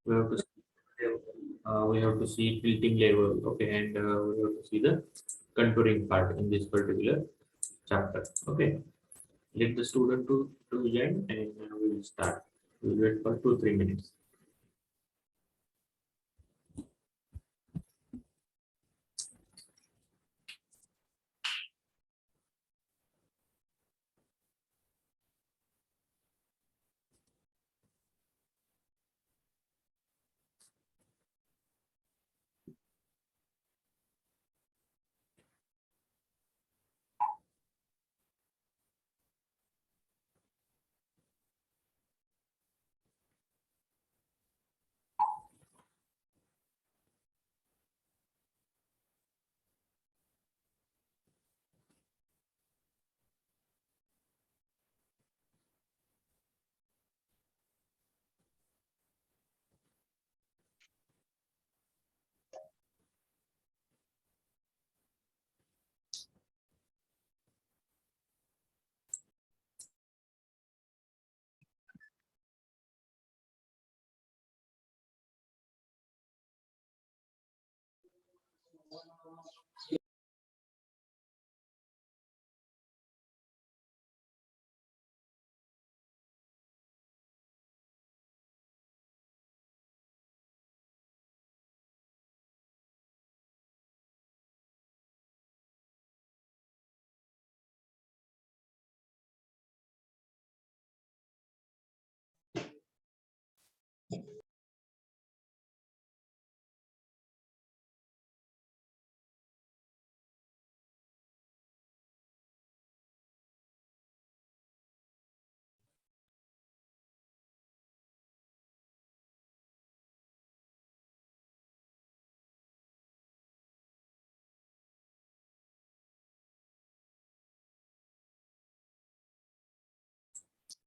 We have to we have to see tilting level, okay, and we have to see the contouring part in this particular chapter. Okay, let the student to join, and we will start. We will wait for 2-3 minutes.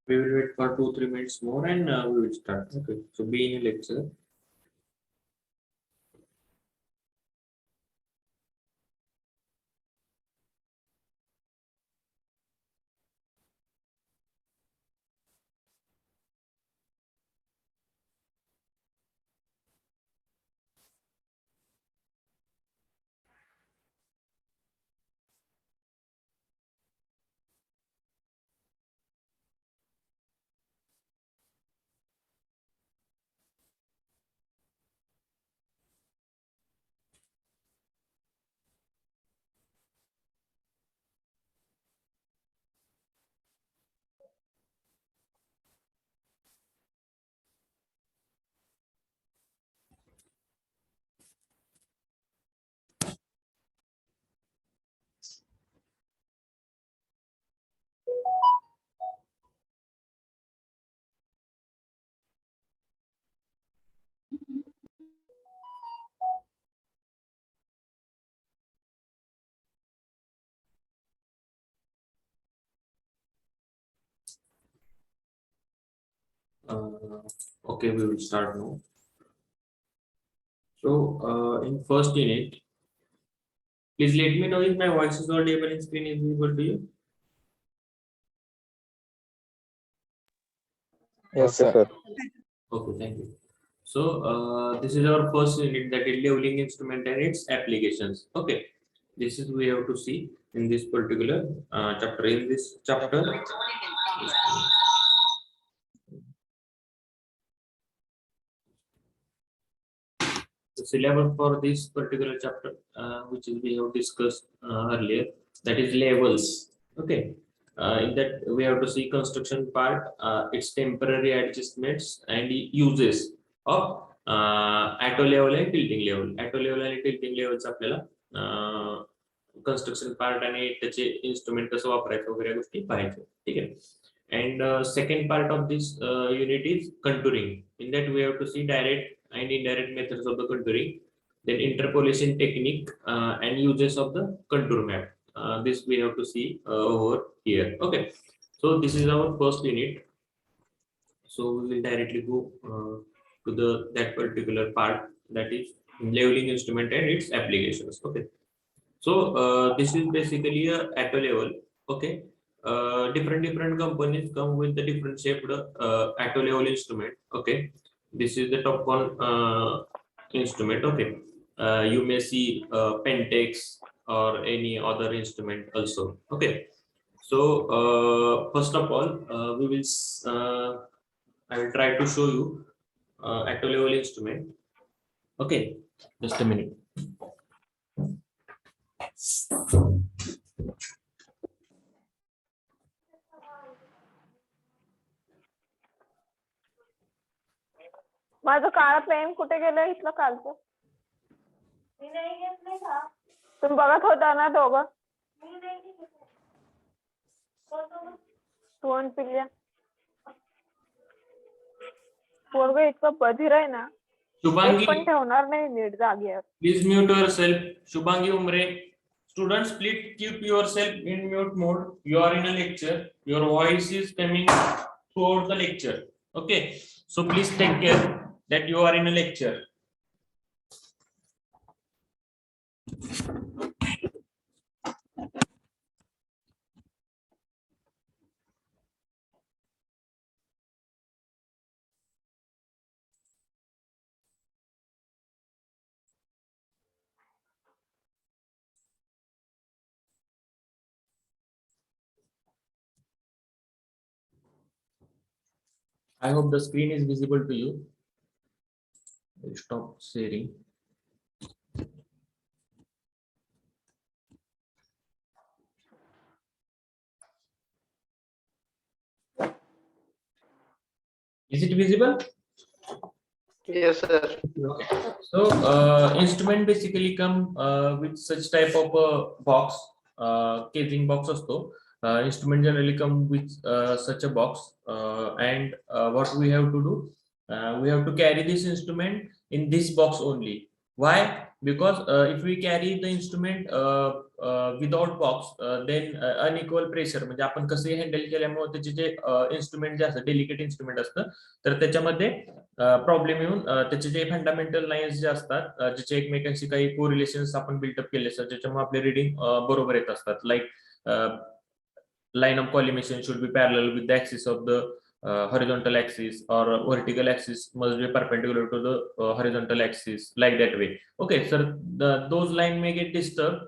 We will wait for 2-3 minutes more, and we will start. Okay, so be in a lecture. Okay, we will start now. So, in first unit, please let me know if my voice is audible and screen is visible to you. Yes, sir. Okay, thank you. So, this is our first unit, that is leveling instrument and its applications. Okay, this is we have to see in this particular chapter. In this chapter, the syllabus for this particular chapter, which is we have discussed earlier, that is levels. Okay, in that we have to see construction part, its temporary adjustments and uses of auto level and tilting level. Auto level and tilting levels आपल्याला construction part आणि त्याचे instrument कसं वापरायचं वगैरे गोष्टी पाहायच्या. ठीक आहे. And second part of this unit is contouring. In that we have to see direct and indirect methods of the contouring, then interpolation technique and uses of the contour map. This we have to see over here. Okay, so this is our first unit. So we will directly go to the that particular part, that is leveling instrument and its applications. Okay, so this is basically a auto level. Okay, different companies come with the different shaped auto level instrument. Okay, this is the top one instrument. Okay, you may see Pentex or any other instrument also. Okay, so first of all, I will try to show you active level instrument. Okay, just a minute. माझं काळं pen कुठे गेलं इथलं कालचं? मी नाही घेतलं का? तुम्ही बघत होता ना दोघं? मी नाही घेतलं. तू आणि पिल्ल्या पोरग इतकं बधीर आहे ना, Shubhangi, पण ठेवणार नाही नीट जागेवर. please mute yourself. Shubhangi Umre, students, please keep yourself in mute mode. You are in a lecture. Your voice is coming throughout the lecture. Okay, so please take care that you are in a lecture. I hope the screen is visible to you. Stop sharing. Is it visible? Yes, sir. So instrument basically come with such type of a box, casing box also. Instrument generally come with such a box, and what we have to do, we have to carry this instrument in this box only. Why? Because if we carry the instrument without box, then unequal pressure म्हणजे आपण कसं handle केल्यामुळे त्याचे जे instrument जे असतं delicate instrument असतं तर त्याच्यामध्ये problem येऊन त्याचे जे फंडामेंटल लाईन्स जे असतात ज्याचे एकमेकांशी काही कोरिलेशन्स आपण बिल्डअप केले असतात ज्याच्यामुळे आपले रीडिंग बरोबर येत असतात like line of collimation should be parallel with the axis of the horizontal axis, or vertical axis must be perpendicular to the horizontal axis, like that way. Okay, so those line may get disturbed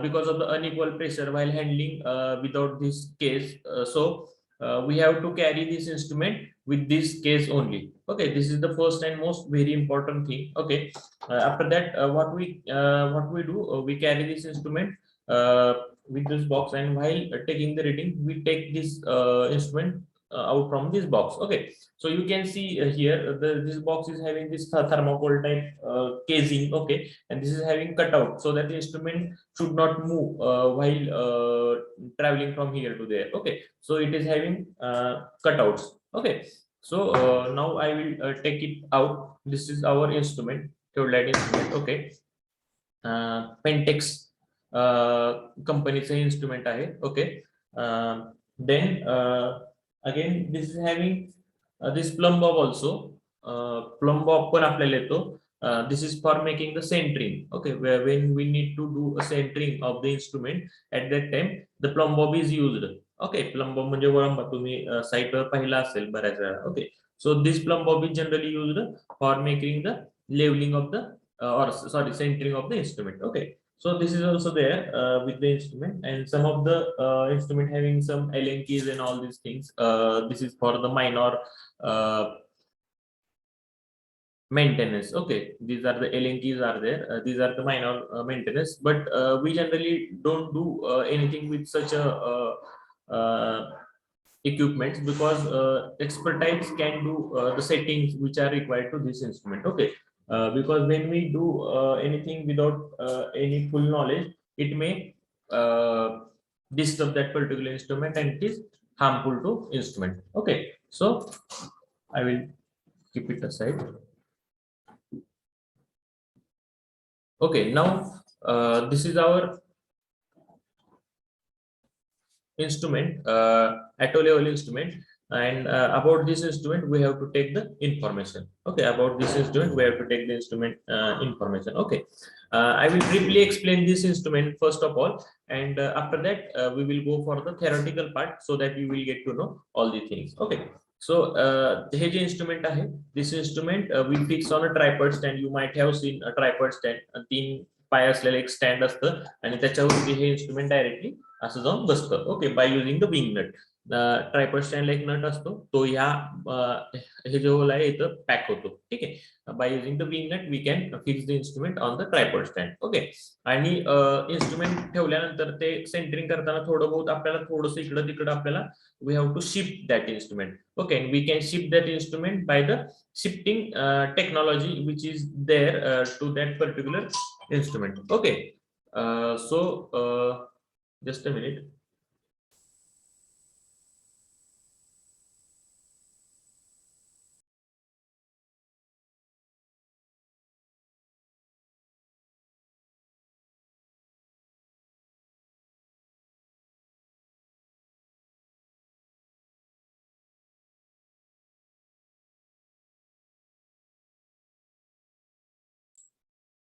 because of the unequal pressure while handling without this case. So we have to carry this instrument with this case only. Okay, this is the first and most very important thing. Okay, after that what we do, we carry this instrument with this box, and while taking the reading we take this instrument out from this box. Okay, so you can see here this box is having this thermocol type casing. Okay, and this is having cutout so that the instrument should not move while traveling from here to there. Okay, so it is having cutouts. Okay, so now I will take it out. This is our instrument, theodolite instrument. Okay, Pentex companyचं instrument आहे. Okay, then again this is having this plumb bob also. Plumb bob पण आपल्याला येतो. This is for making the centering. Okay, where when we need to do a centering of the instrument, at that time the plumb bob is used. Okay, plumb bob म्हणजे वळंबा तुम्ही साईटवर पाहिला असेल बऱ्याच वेळा. Okay, so this plumb bob is generally used for making the leveling of the centering of the instrument. Okay, so this is also there with the instrument, and some of the instrument having some Allen keys and all these things. This is for the minor maintenance. Okay, these are the Allen keys are there. These are the minor maintenance, but we generally don't do anything with such a equipment, because expertise can do the settings which are required to this instrument. Okay, because when we do anything without any full knowledge, it may disturb that particular instrument and it is harmful to instrument. Okay, so I will keep it aside. Okay, now this is our instrument, atto level instrument, and about this instrument we have to take the information. Okay, about this instrument we have to take the instrument information. Okay, I will briefly explain this instrument first of all, and after that we will go for the theoretical part so that you will get to know all the things. Okay, so हे जे instrument आहे, this instrument we fix on a tripod stand. You might have seen a tripod stand. 3 पाय असलेलं एक stand असतं आणि त्याच्यावरती हे instrument directly असं जाऊन बसतं. Okay, by using the wing nut. Tripod स्टँडला एक नट असतो, तो ह्या हे जे होल आहे इथं पॅक होतो. ठीक आहे. By using the wing nut we can fix the instrument on the tripod stand. Okay. आणि इन्स्ट्रुमेंट ठेवल्यानंतर ते सेंटरिंग करताना थोडं बहुत आपल्याला थोडंसं इकडं तिकडं आपल्याला we have to shift that instrument. Okay, and we can shift that instrument by the shifting technology which is there to that particular instrument. Okay, so just a minute.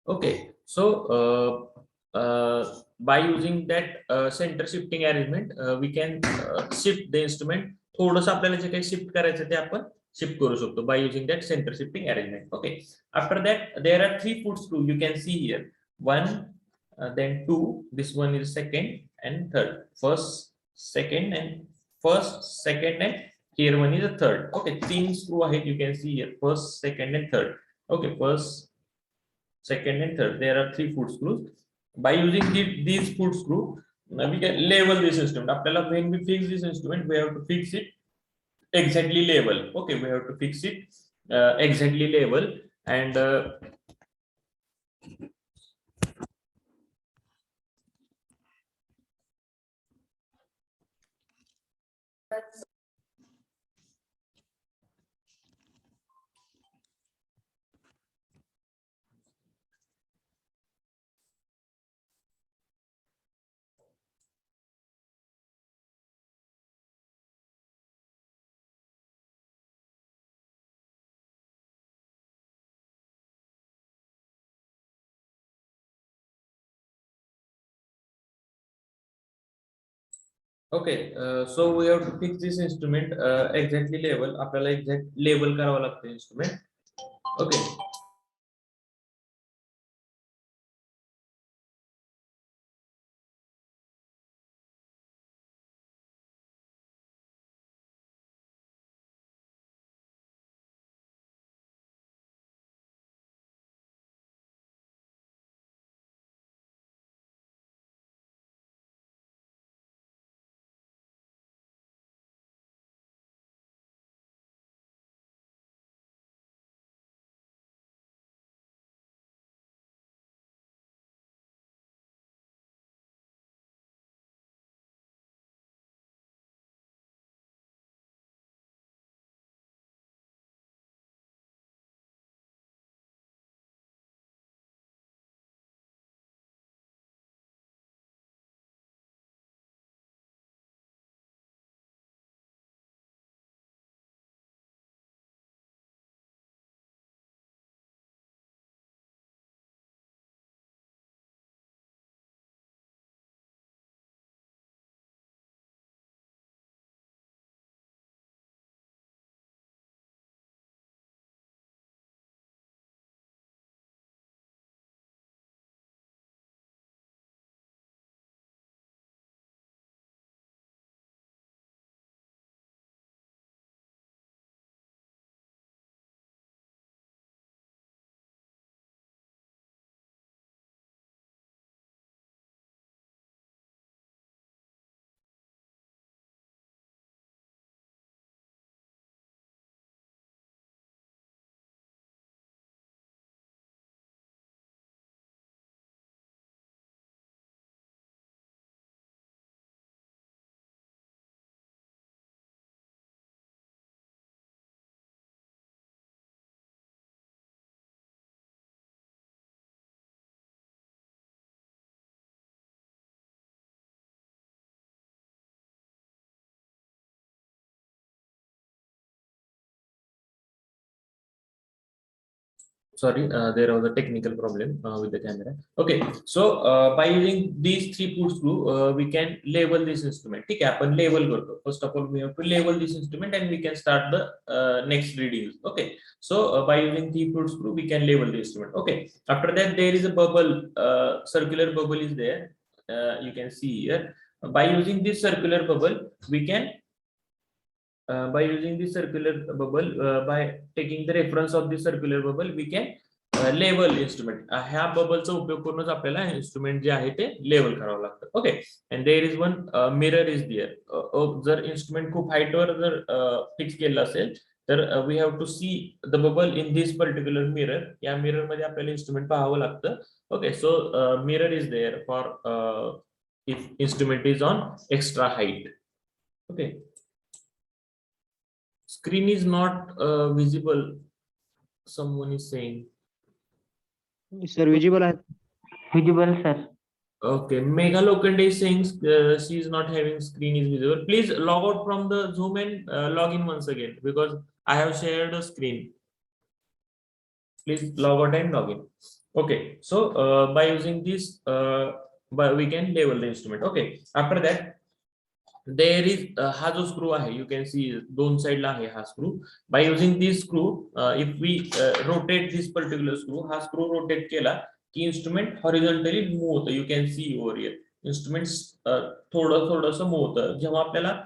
Okay, so by using that center shifting arrangement, we can shift the instrument. थोडंसं आपल्याला जे काही shift करायचं ते आपण shift करू शकतो by using that center shifting arrangement. Okay. After that, there are 3 foot screw. You can see here. 1, then 2. This one is second and third. First, second, and first, second, and here one is a third. Okay, 3 screw आहेत. You can see here. First, second, and third. Okay, first, second, and third. There are 3 foot screws. By using these foot screw, we can level this instrument. आपल्याला when we fix this instrument, we have to fix it exactly level. Okay, we have to fix it exactly level. And okay, so we have to fix this instrument exactly level. आपल्याला exact level करावं लागतं instrument. Okay. Sorry, there was a technical problem with the camera. Okay, so by using these 3 foot screw, we can label this instrument. ठीक है, अपन label करतो. First of all, we have to label this instrument and we can start the next readings. Okay, so by using 3 foot screw, we can label the instrument. Okay, after that there is a bubble, circular bubble is there. You can see here. By using this circular bubble, we can by using the circular bubble, by taking the reference of the circular bubble, we can label instrument. ह्या बबलचा उपयोग करूनच आपल्याला instrument जे आहे ते लेबल करावं लागतं. Okay, and there is one mirror is there. जर इन्स्ट्रुमेंट खूप हाईटवर जर फिक्स केलं असेल तर we have to see the bubble in this particular mirror. या मिरर मध्ये आपल्याला इन्स्ट्रुमेंट पाहावं लागतं. Okay, so mirror is there for if instrument is on extra height. Okay, screen is not visible, someone is saying. Sir, visible आहे. Visible, sir. Okay, Megha Lokande is saying she is not having screen is visible. Please log out from the Zoom and log in once again, because I have shared a screen. Please log out and log in. Okay, so by using this, we can label the instrument. Okay, after that there is हा जो screw आहे, you can see दोन side ला आहे हा screw. By using this screw, if we rotate this particular screw, हा screw rotate केला की instrument horizontally move होतं. You can see over here instruments थोडंसं move होतं. जेव्हा आपल्याला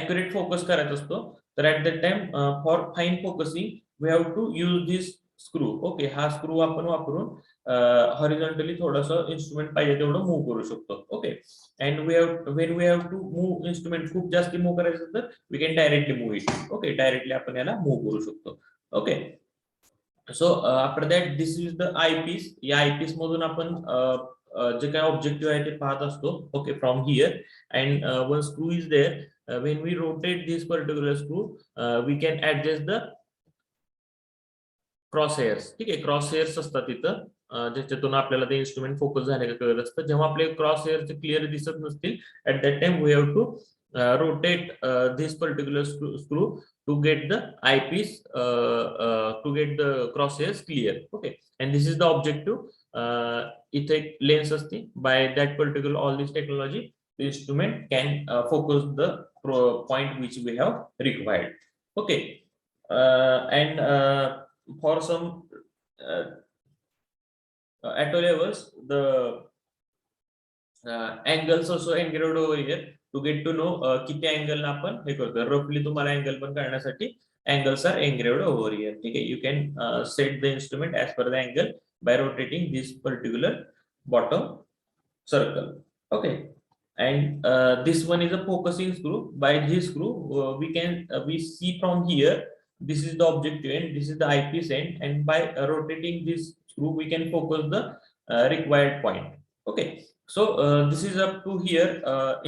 accurate focus करायचा असतो तर at that time for fine focusing we have to use this screw. Okay, हा स्क्रू आपण वापरून हॉरिझॉन्टली थोडंसं इन्स्ट्रुमेंट पाहिजे तेवढं मूव्ह करू शकतो. Okay, and when we have to move instrument खूप जास्त मूव्ह करायचं तर we can directly move it. Okay, directly आपण याला मूव्ह करू शकतो. Okay, so after that this is the eyepiece. या आय पीस मधून आपण जे काय ऑब्जेक्टिव्ह आहे ते पाहत असतो. Okay, from here and one screw is there. When we rotate this particular screw we can adjust the cross hairs. ठीक आहे, क्रॉस हेअर्स असतात तिथं ज्याच्यातून आपल्याला ते इन्स्ट्रुमेंट फोकस झाले का कळत असतं. जेव्हा आपले क्रॉस हेअर्स क्लिअर दिसत नसतील at that time we have to rotate this particular screw to get the eyepiece, to get the cross hairs clear. Okay, and this is the objective. इथे एक लेन्स असते. By that particular all this technology the instrument can focus the point which we have required. Okay, and for some auto levels, the angles also engraved over here to get to know किती angle आपण हे करतो. रफली तुम्हाला angle पण काढण्यासाठी angles are engraved over here. ठीक आहे, you can set the instrument as per the angle by rotating this particular bottom circle. Okay, and this one is a focusing screw. By this screw we see from here. This is the objective end, this is the eyepiece end, and by rotating this screw we can focus the required point. Okay, so this is up to here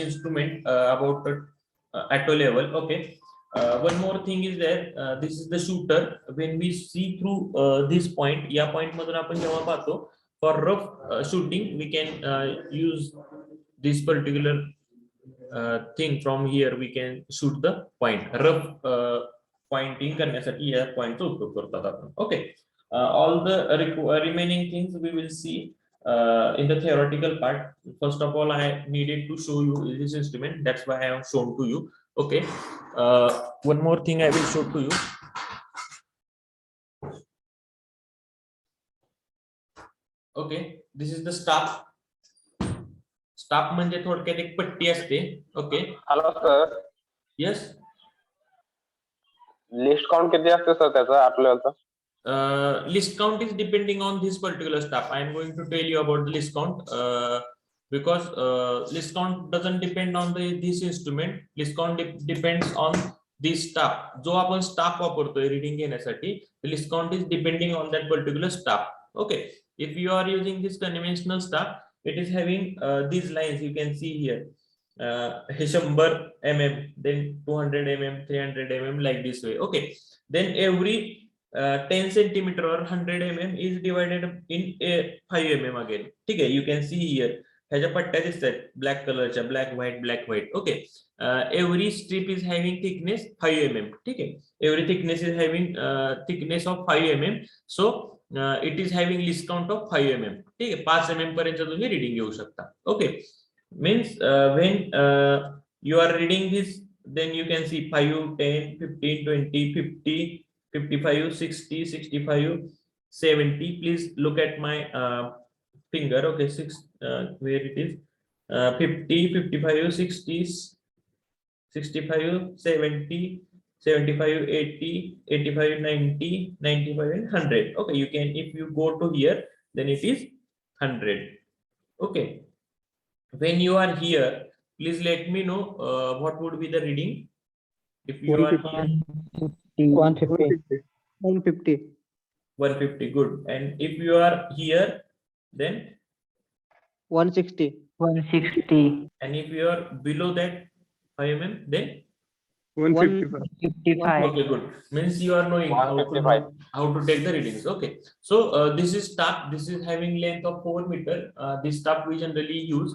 instrument about the auto level. Okay, one more thing is there. This is the shooter. When we see through this point, या point मधून आपण जेव्हा पाहतो, for rough shooting we can use this particular thing. From here we can shoot the point. Rough pointing करण्यासाठी या पॉइंटचा उपयोग करतात आपण. Okay, all the remaining things we will see in the theoretical part. First of all, I needed to show you this instrument. That's why I have shown to you. Okay, one more thing I will show to you. Okay, this is the staff. Staff म्हणजे थोडक्यात एक पट्टी असते. Okay, hello sir, yes. List count किती असते sir त्याचा आपल्याला? List count is depending on this particular staff. I am going to tell you about the list count because list count doesn't depend on this instrument. List count depends on this staff. जो आपण staff वापरतोय reading घेण्यासाठी, the list count is depending on that particular staff. Okay, if you are using this conventional staff, it is having these lines you can see here. Hey 100 mm, then 200 mm, 300 mm, like this way. Okay, then every 10 centimeter or 100 mm is divided in 5 mm again. ठीक आहे, you can see here ह्याच्या पट्ट्या दिसतात black कलरच्या, black white. Okay, every strip is having thickness 5 mm. ठीक आहे, every thickness is having thickness of 5 mm. So it is having list count of 5 mm. ठीक आहे, 5 mm पर्यंत तुम्ही रिडिंग घेऊ शकता. Okay, means when you are reading this, then you can see 5, 10, 15, 20, 50, 55, 60, 65, 70. Please look at my finger. Okay, where it is, 50, 55, 60, 65, 70, 75, 80, 85, 90, 95, and 100. Okay, you can, if you go to here, then it is 100. Okay, when you are here, please let me know what would be the reading if you are here. 150. 150. 150. Good. And if you are here, then 160. 160. and if you are below that 5 mm, then 155. 55. okay, good. Means you are knowing how to 155. take the readings. Okay, so this is staff. This is having length of 4 meter. This staff we generally use.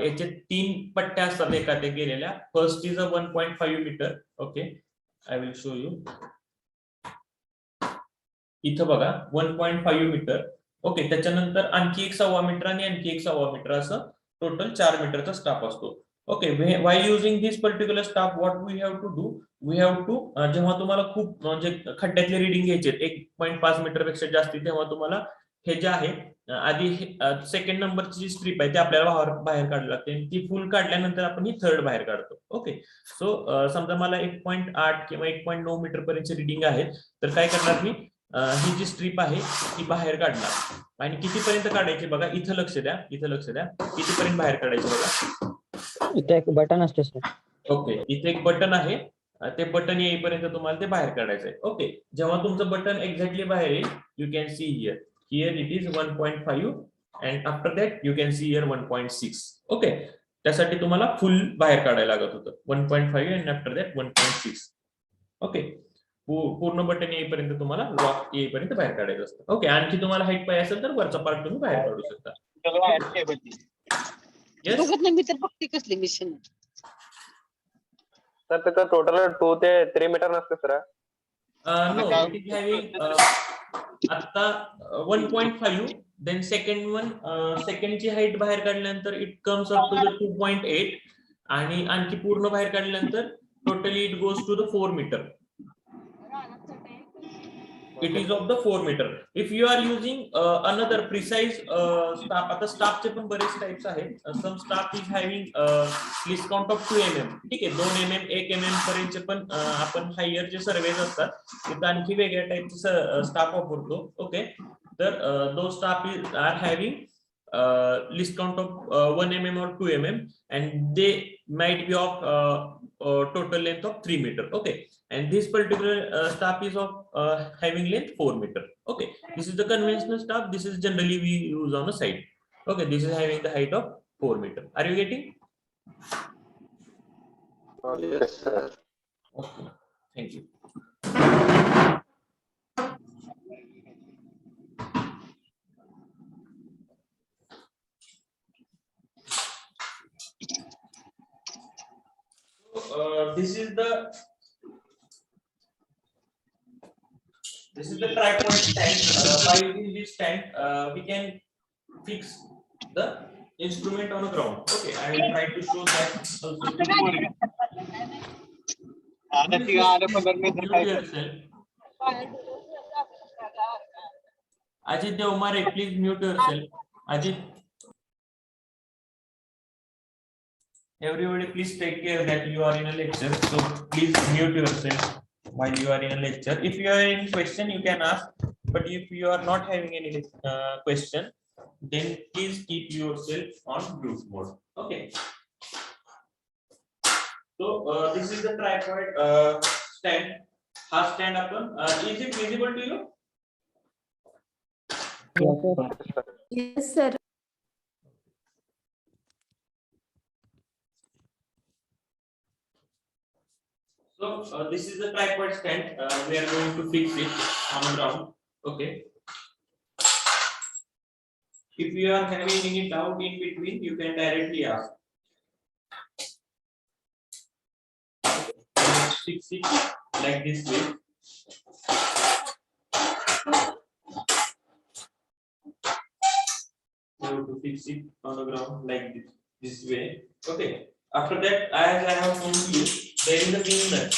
याचे 3 पट्ट्या असतात एका ते गेलेल्या. First is a 1.5 meter. Okay, I will show you. इथं बघा 1.5 metre. Okay, त्याच्यानंतर आणखी 1.25 मीटर आणि आणखी 1.25 मीटर असं टोटल 4 मीटरचा स्टाफ असतो. Okay, why using this particular staff, what we have to do, we have to, जेव्हा तुम्हाला खूप म्हणजे खड्ड्यातले रिडिंग घ्यायचे 1.5 मीटर पेक्षा जास्ती, तेव्हा तुम्हाला हे जे आहे आधी सेकंड नंबरची जी स्ट्रीप आहे ती आपल्याला बाहेर काढावी लागते. ती फुल काढल्यानंतर आपण ही थर्ड बाहेर काढतो. ओके, सो समजा मला 1.8 किंवा 1.9 मीटर पर्यंत रिडिंग आहे, तर काय करणार मी, ही जी स्ट्रीप आहे ती बाहेर काढणार. आणि कितीपर्यंत काढायची बघा, इथं लक्ष द्या, इथं लक्ष द्या, कितीपर्यंत बाहेर काढायची बघा. इथे एक बटन असते सर. ओके, इथे एक बटन आहे, ते बटन येईपर्यंत तुम्हाला ते बाहेर काढायचं आहे. ओके, जेव्हा तुमचं बटन एक्झॅक्टली बाहेर येईल, you can see here it is 1.5 and after that you can see here 1.6. Okay, त्यासाठी तुम्हाला फुल बाहेर काढायला लागत होतं 1.5 अँड आफ्टर दॅट 1.6. ओके, पूर्ण बटन येईपर्यंत तुम्हाला लॉक येईपर्यंत बाहेर काढायचं असतं. ओके, आणखी तुम्हाला हाईट पाहिजे असेल तर वरचा पार्ट तुम्ही बाहेर काढू शकता. कसली मिशन तर त्याचं टोटल 2 ते 3 मीटर नसते sir. No, it is having आता 1.5, देन सेकंडची हाईट बाहेर काढल्यानंतर it comes up to the 2.8 आणि आणखी पूर्ण बाहेर काढल्यानंतर totally it goes to the 4 metre. It is of the 4 meter. If you are using another precise staff, आता staffचे पण बरेच टाइप्स आहेत. Some staff is having list count of 2 mm. ठीक आहे, 2 mm, 1 mm पर्यंतचे पण आपण हायर जे सर्वेज असतात तिथे आणखी वेगळ्या टाइपचे स्टाफ वापरतो. ओके, तर दो staff are having list count of 1 mm or 2 mm and they might be of total length of 3 meter. Okay, and this particular staff is of having length 4 meter. Okay, this is the conventional staff. This is generally we use on the side. Okay, this is having the height of 4 meter. Are you getting? Yes sir. Okay, thank you. This is the tripod stand. By using this stand, we can fix the instrument on the ground. Okay, I will try to show that also. Mute yourself. Ajit Devmare, please mute yourself. Ajit. Everybody, please take care that you are in a lecture. So please mute yourself while you are in a lecture. If you have any question, you can ask. But if you are not having any question, then please keep yourself on group mode. Okay. So this is the tripod stand. Half stand up. Is it visible to you? Yes, sir. So this is the tripod stand. We are going to fix it on the ground. Okay. If you are having any doubt in between, you can directly ask. Fix it like this way. have to fix it on the ground like this way. Okay. After that, as I have shown you, there is a wing nut.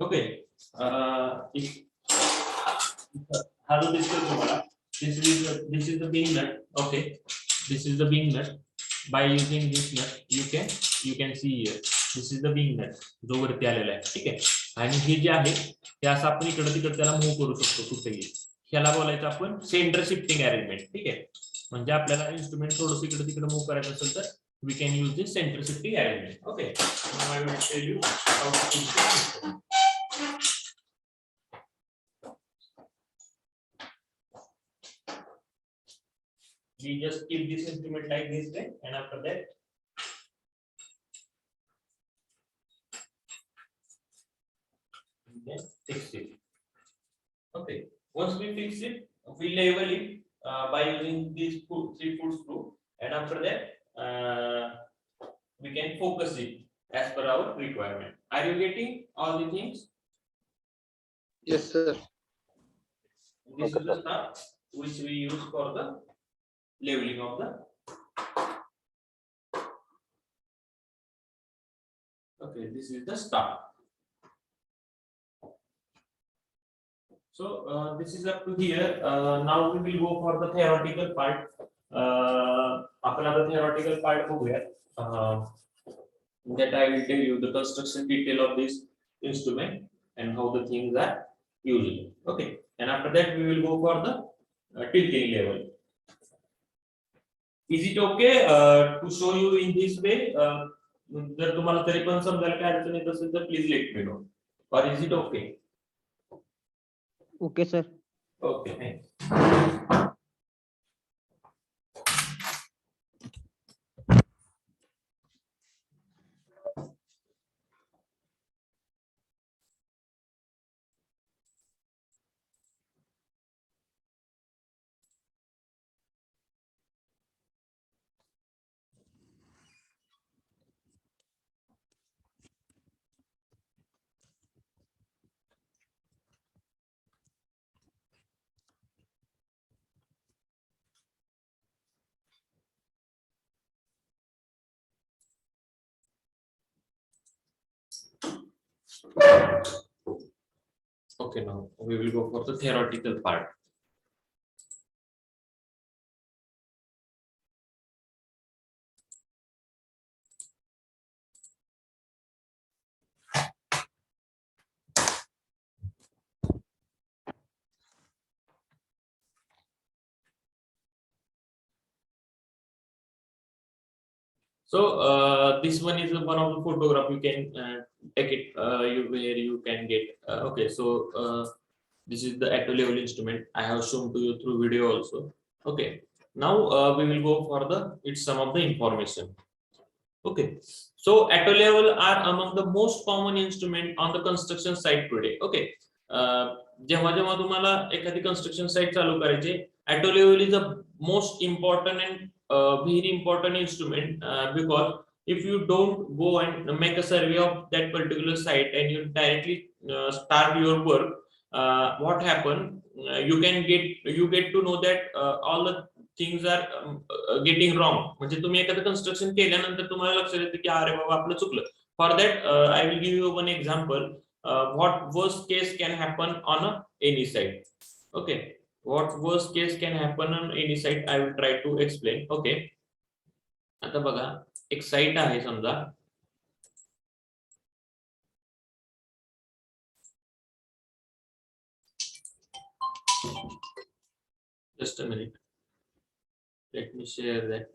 Okay. If how to discuss तुम्हाला? This is the wing nut. Okay. This is the wing nut. By using this nut, you can see here. This is the wing nut. जो वरती आलेला आहे. ठीक आहे. आणि हे जे आहे ते असं आपण इकडे तिकडे त्याला मूव्ह करू शकतो कुठेही. ह्याला बोलायचं आपण सेंटर शिफ्टिंग अरेंजमेंट. ठीक आहे. म्हणजे आपल्याला इन्स्ट्रुमेंट थोडंसं इकडे तिकडे मूव्ह करायचं असेल तर we can use this center shifting arrangement. Okay. Now I will tell you how to fix this. We just keep this instrument like this way, and after that we can fix it. Okay. Once we fix it, we level it by using these 3-foot screw, and after that we can focus it as per our requirement. Are you getting all the things? Yes, sir. This is the stuff which we use for the leveling of the. Okay, this is the start. So this is up to here. Now we will go for the theoretical part. आपण आता theoretical part बघूया. That I will tell you the construction detail of this instrument and how the things are used. Okay, and after that we will go for the tilting level. Is it okay to show you in this way? जर तुम्हाला तरी पण समजायला काय अडचण येत असेल तर please let me know. Or is it okay? Okay, sir. Okay, thanks. Okay, now we will go for the theoretical part. So this one is one of the photograph you can take it where you can get okay. So this is the auto level instrument I have shown to you through video also. Okay, now we will go for the it's some of the information. Okay, so auto level are among the most common instrument on the construction site today. Okay, जेव्हा जेव्हा तुम्हाला एखादी construction site चालू करायची, auto level is the most important and very important instrument because if you don't go and make a survey of that particular site and you directly start your work, what happen? You get to know that all the things are getting wrong. म्हणजे तुम्ही एखादं construction केल्यानंतर तुम्हाला लक्षात येतं की अरे बाबा आपलं चुकलं. For that, I will give you one example. What worst case can happen on any site? Okay. What worst case can happen on any site? I will try to explain. Okay. आता बघा एक site आहे समजा. Just a minute. Let me share that.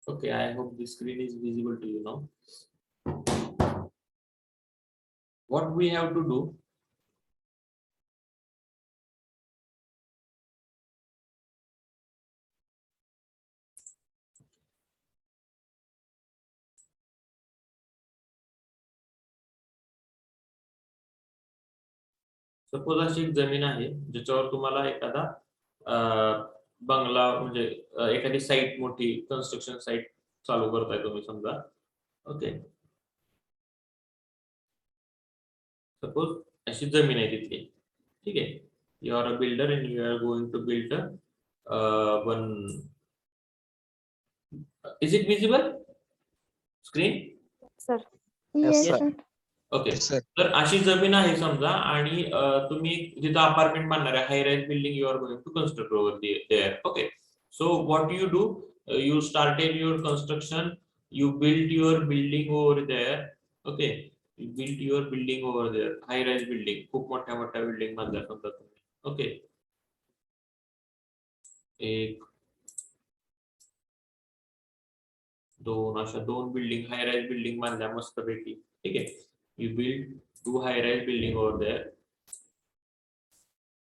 Okay, I hope the screen is visible to you now. What we have to do, suppose अशी एक जमीन आहे ज्याच्यावर तुम्हाला एखादा बंगला म्हणजे एखादी साईट मोठी कन्स्ट्रक्शन साईट चालू करताय तुम्ही समजा. ओके, सपोज अशी जमीन आहे तिथली. ठीक आहे, you are a builder and you are going to build one. Is it visible screen? Sir Yes, yes sir. Sir. Okay, Yes, sir. तर अशी जमीन आहे समजा आणि तुम्ही जिथं अपार्टमेंट बांधणार आहे, high rise building you are going to construct over there. Okay, so what you do, you started your construction, you build your building over there. Okay, you build your building over there, high rise building, खूप मोठ्या मोठ्या building बांधल्या समजा तुम्ही. Okay, एक दोन अशा दोन बिल्डिंग, हाय राईज बिल्डिंग बांधल्या मस्तपैकी. ठीक आहे, you build 2 high rise building over there.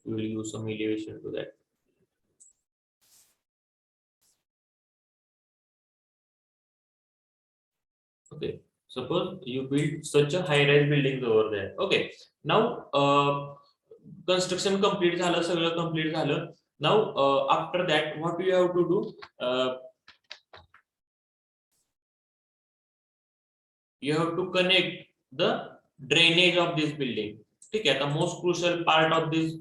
We will use some elevation to that. Okay, suppose you build such a high rise buildings over there. Okay, now construction complete झालं, सगळं complete झालं. Now after that what you have to do, you have to connect the drainage of this building. ठीक आहे, आता most crucial part of this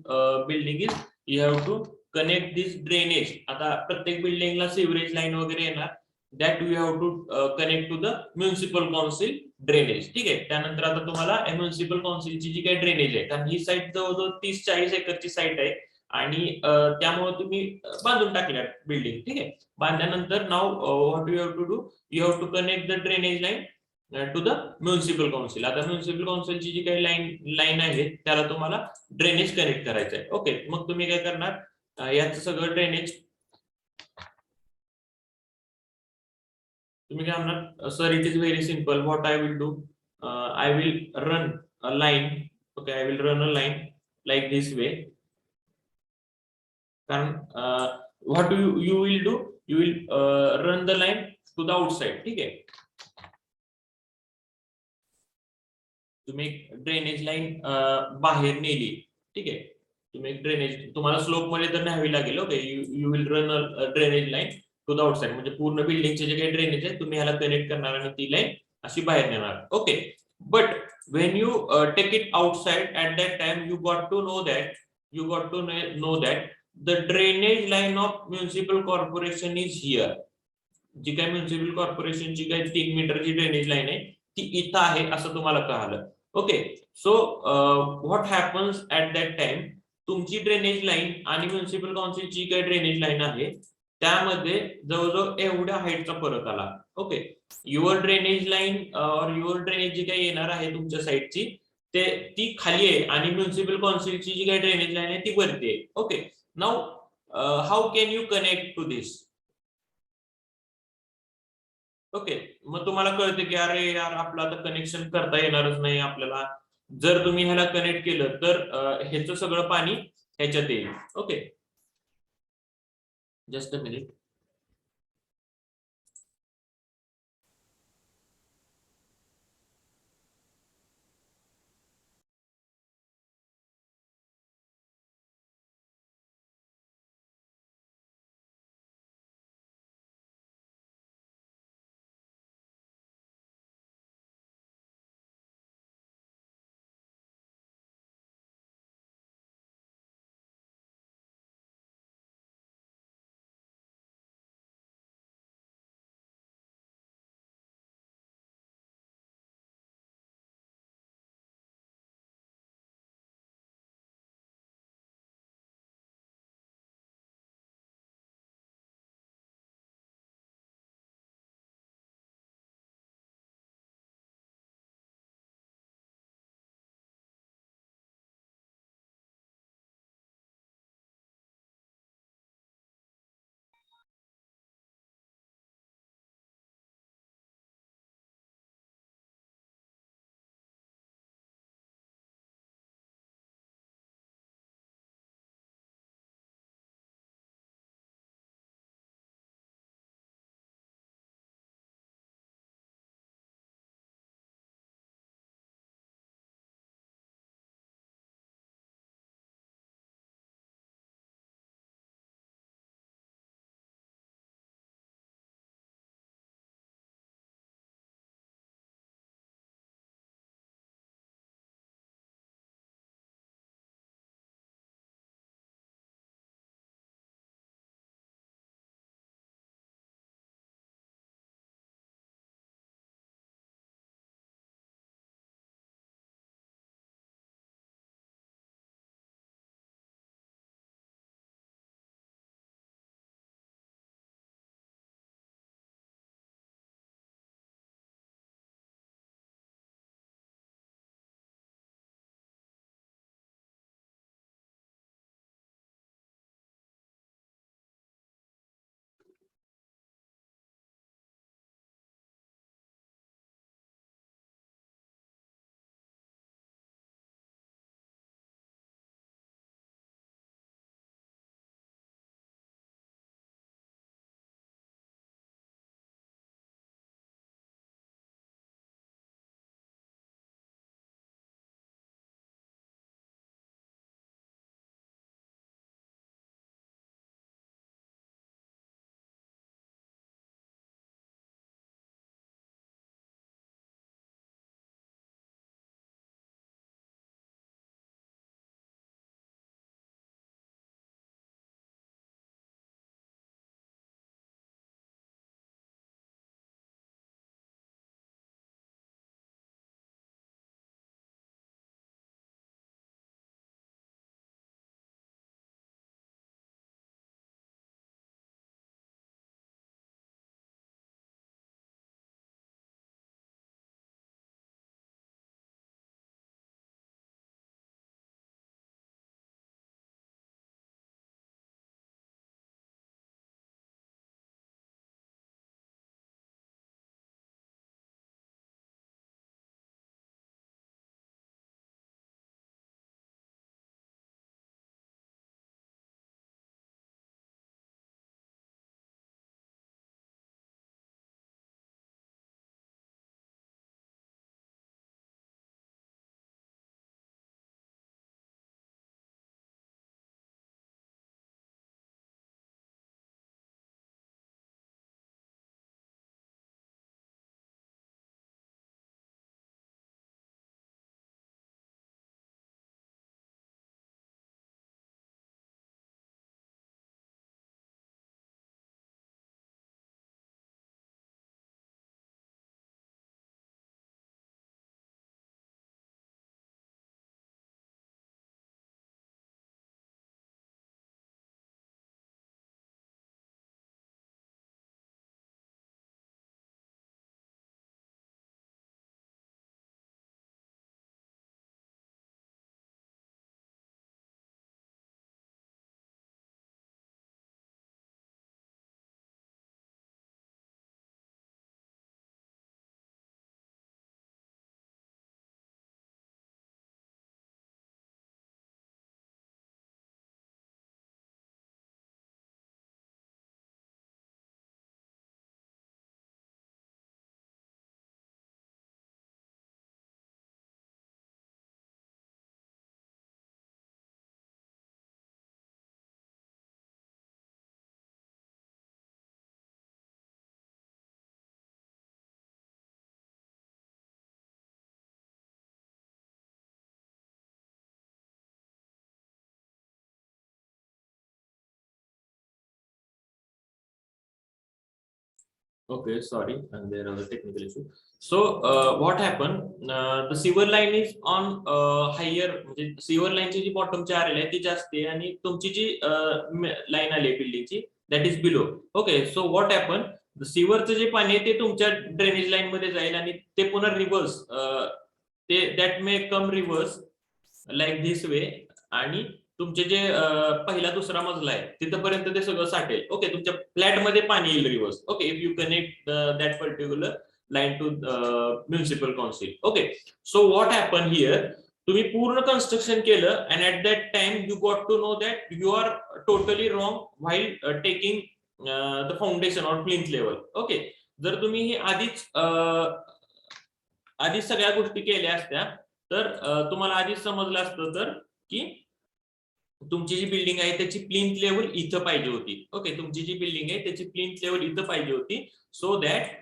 building is you have to connect this drainage. आता प्रत्येक बिल्डिंगला sewerage line वगैरे येणार, that you have to connect to the municipal council drainage. ठीक आहे, त्यानंतर आता तुम्हाला म्युन्सिपल काउन्सिलची जी काही ड्रेनेज आहे, कारण ही साईट जवळजवळ 30-40 एकरची साईट आहे आणि त्यामुळे तुम्ही बांधून टाकल्या बिल्डिंग. ठीक आहे, बांधल्यानंतर नाव what you have to do, you have to connect the drainage line to the municipal council. आता म्युन्सिपल काउन्सिलची जी काही लाईन आहे त्याला तुम्हाला ड्रेनेज कनेक्ट करायचं आहे. ओके, मग तुम्ही काय करणार, याचं सगळं ड्रेनेज तुम्ही काय म्हणणार, sir it is very simple, what I will do, I will run a line. Okay, I will run a line like this way. कारण what you will do, you will run the line to the outside. ठीक आहे, तुम्ही drainage line बाहेर नेली. ठीक आहे, तुम्ही drainage तुम्हाला slope मध्ये तर न्यावी लागेल. Okay, you will run drainage line to the outside, म्हणजे पूर्ण बिल्डिंगचे जे काही ड्रेनेज आहे तुम्ही ह्याला कनेक्ट करणार आणि ती लाईन अशी बाहेर नेणार. Okay, but when you take it outside, at that time you got to know that the drainage line of municipal corporation is here. जी काही म्युन्सिपल कॉर्पोरेशनची काही 3 मीटरची ड्रेनेज लाईन आहे ती इथं आहे असं तुम्हाला कळालं. Okay, so what happens at that time, तुमची ड्रेनेज लाईन आणि म्युन्सिपल काउन्सिलची काही ड्रेनेज लाईन आहे त्यामध्ये जवळजवळ एवढ्या हाईटचा फरक आला. ओके, युअर ड्रेनेज लाईन और युअर ड्रेनेज जी काही येणार आहे तुमच्या साईडची ती खाली आहे आणि म्युन्सिपल काउन्सिलची जी काही ड्रेनेज लाईन आहे ती वरती आहे. Okay, now how can you connect to this. Okay, मग तुम्हाला कळते की अरे यार आपलं आता कनेक्शन करता येणारच नाही आपल्याला. जर तुम्ही ह्याला कनेक्ट केलं तर ह्याचं सगळं पाणी ह्याच्यात येईल. Okay, just a minute. Okay, sorry, and there was a technical issue. So, what happened? The sewer line is on higher. म्हणजे sewer line ची जी bottom ची RL आहे ती जास्त आहे आणि तुमची जी लाईन आली बिल्डिंग ची that is below. Okay, so what happened? The sewerचं जे पाणी आहे ते तुमच्या ड्रेनेज लाईन मध्ये जाईल आणि ते पुन्हा रिव्हर्स ते that may come reverse like this way आणि तुमचे जे पहिला दुसरा मजला आहे तिथपर्यंत ते सगळं साठेल. ओके, तुमच्या फ्लॅट मध्ये पाणी येईल reverse. Okay, if you connect that particular line to municipal council. Okay, so what happen here, तुम्ही पूर्ण कन्स्ट्रक्शन केलं and at that time you got to know that you are totally wrong while taking the foundation on plinth level. Okay, जर तुम्ही हे आधीच सगळ्या गोष्टी केल्या असत्या तर तुम्हाला आधीच समजलं असतं तर की तुमची जी बिल्डिंग आहे त्याची प्लिंथ लेवल इथं पाहिजे होती. ओके, तुमची जी बिल्डिंग आहे त्याची प्लिंथ लेवल इथं पाहिजे होती so that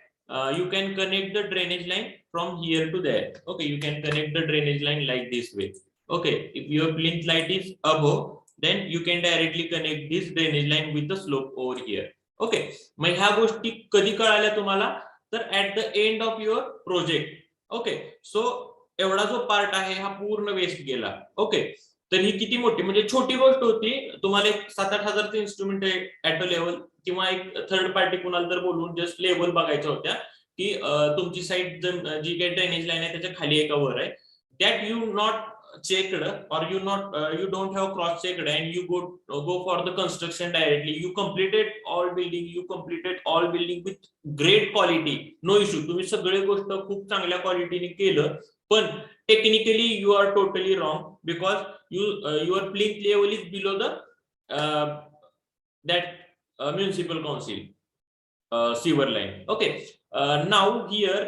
you can connect the drainage line from here to there. Okay, you can connect the drainage line like this way. Okay, if your plinth light is above, then you can directly connect this drainage line with the slope over here. Okay, मग ह्या गोष्टी कधी कळाल्या तुम्हाला तर at the end of your project. Okay, so एवढा जो part आहे हा पूर्ण वेस्ट गेला. ओके, तर ही किती मोठी म्हणजे छोटी गोष्ट होती. तुम्हाला एक 7-8 हजारचं इन्स्ट्रुमेंट आहे ऍट अ लेवल किंवा एक थर्ड पार्टी कुणाला तर बोलून जस्ट लेवल बघायच्या होत्या की तुमची साईड जी काही ड्रेनेज लाईन आहे त्याच्या खाली एका वर आहे that you not checked or you don't have cross checked and you go for the construction directly. You completed all building with great quality, no issue. तुम्ही सगळे गोष्ट खूप चांगल्या क्वालिटीने केलं पण technically you are totally wrong because your plinth level is below the that municipal council sewer line. Okay, now here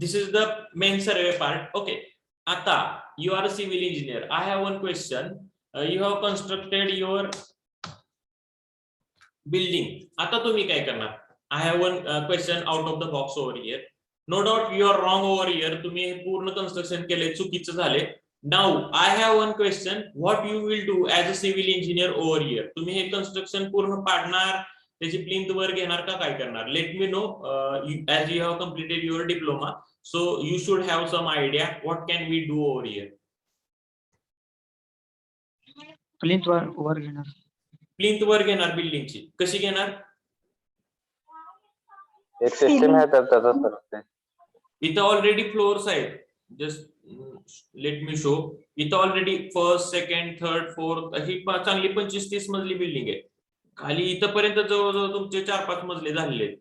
this is the main survey part. Okay, आता you are a civil engineer. I have one question. You have constructed your building. आता तुम्ही काय करणार? I have one question out of the box over here. No doubt you are wrong over here. तुम्ही हे पूर्ण construction केले चुकीचं झाले. Now I have one question. What you will do as a civil engineer over here? तुम्ही हे construction पूर्ण पाडणार, त्याची plinth वर घेणार का काय करणार? Let me know as you have completed your diploma. So you should have some idea what can we do over here. Plinth वर घेणार. प्लिंथ वर घेणार बिल्डिंगची कशी घेणार? एक सिस्टम आहे तर त्याचं सर ते इथं ऑलरेडी फ्लोअर्स आहेत. Just let me show. इथं already first second third fourth अशी चांगली 25-30 मजली बिल्डिंग आहे. खाली इथपर्यंत जवळजवळ तुमचे 4-5 मजले झालेले आहेत.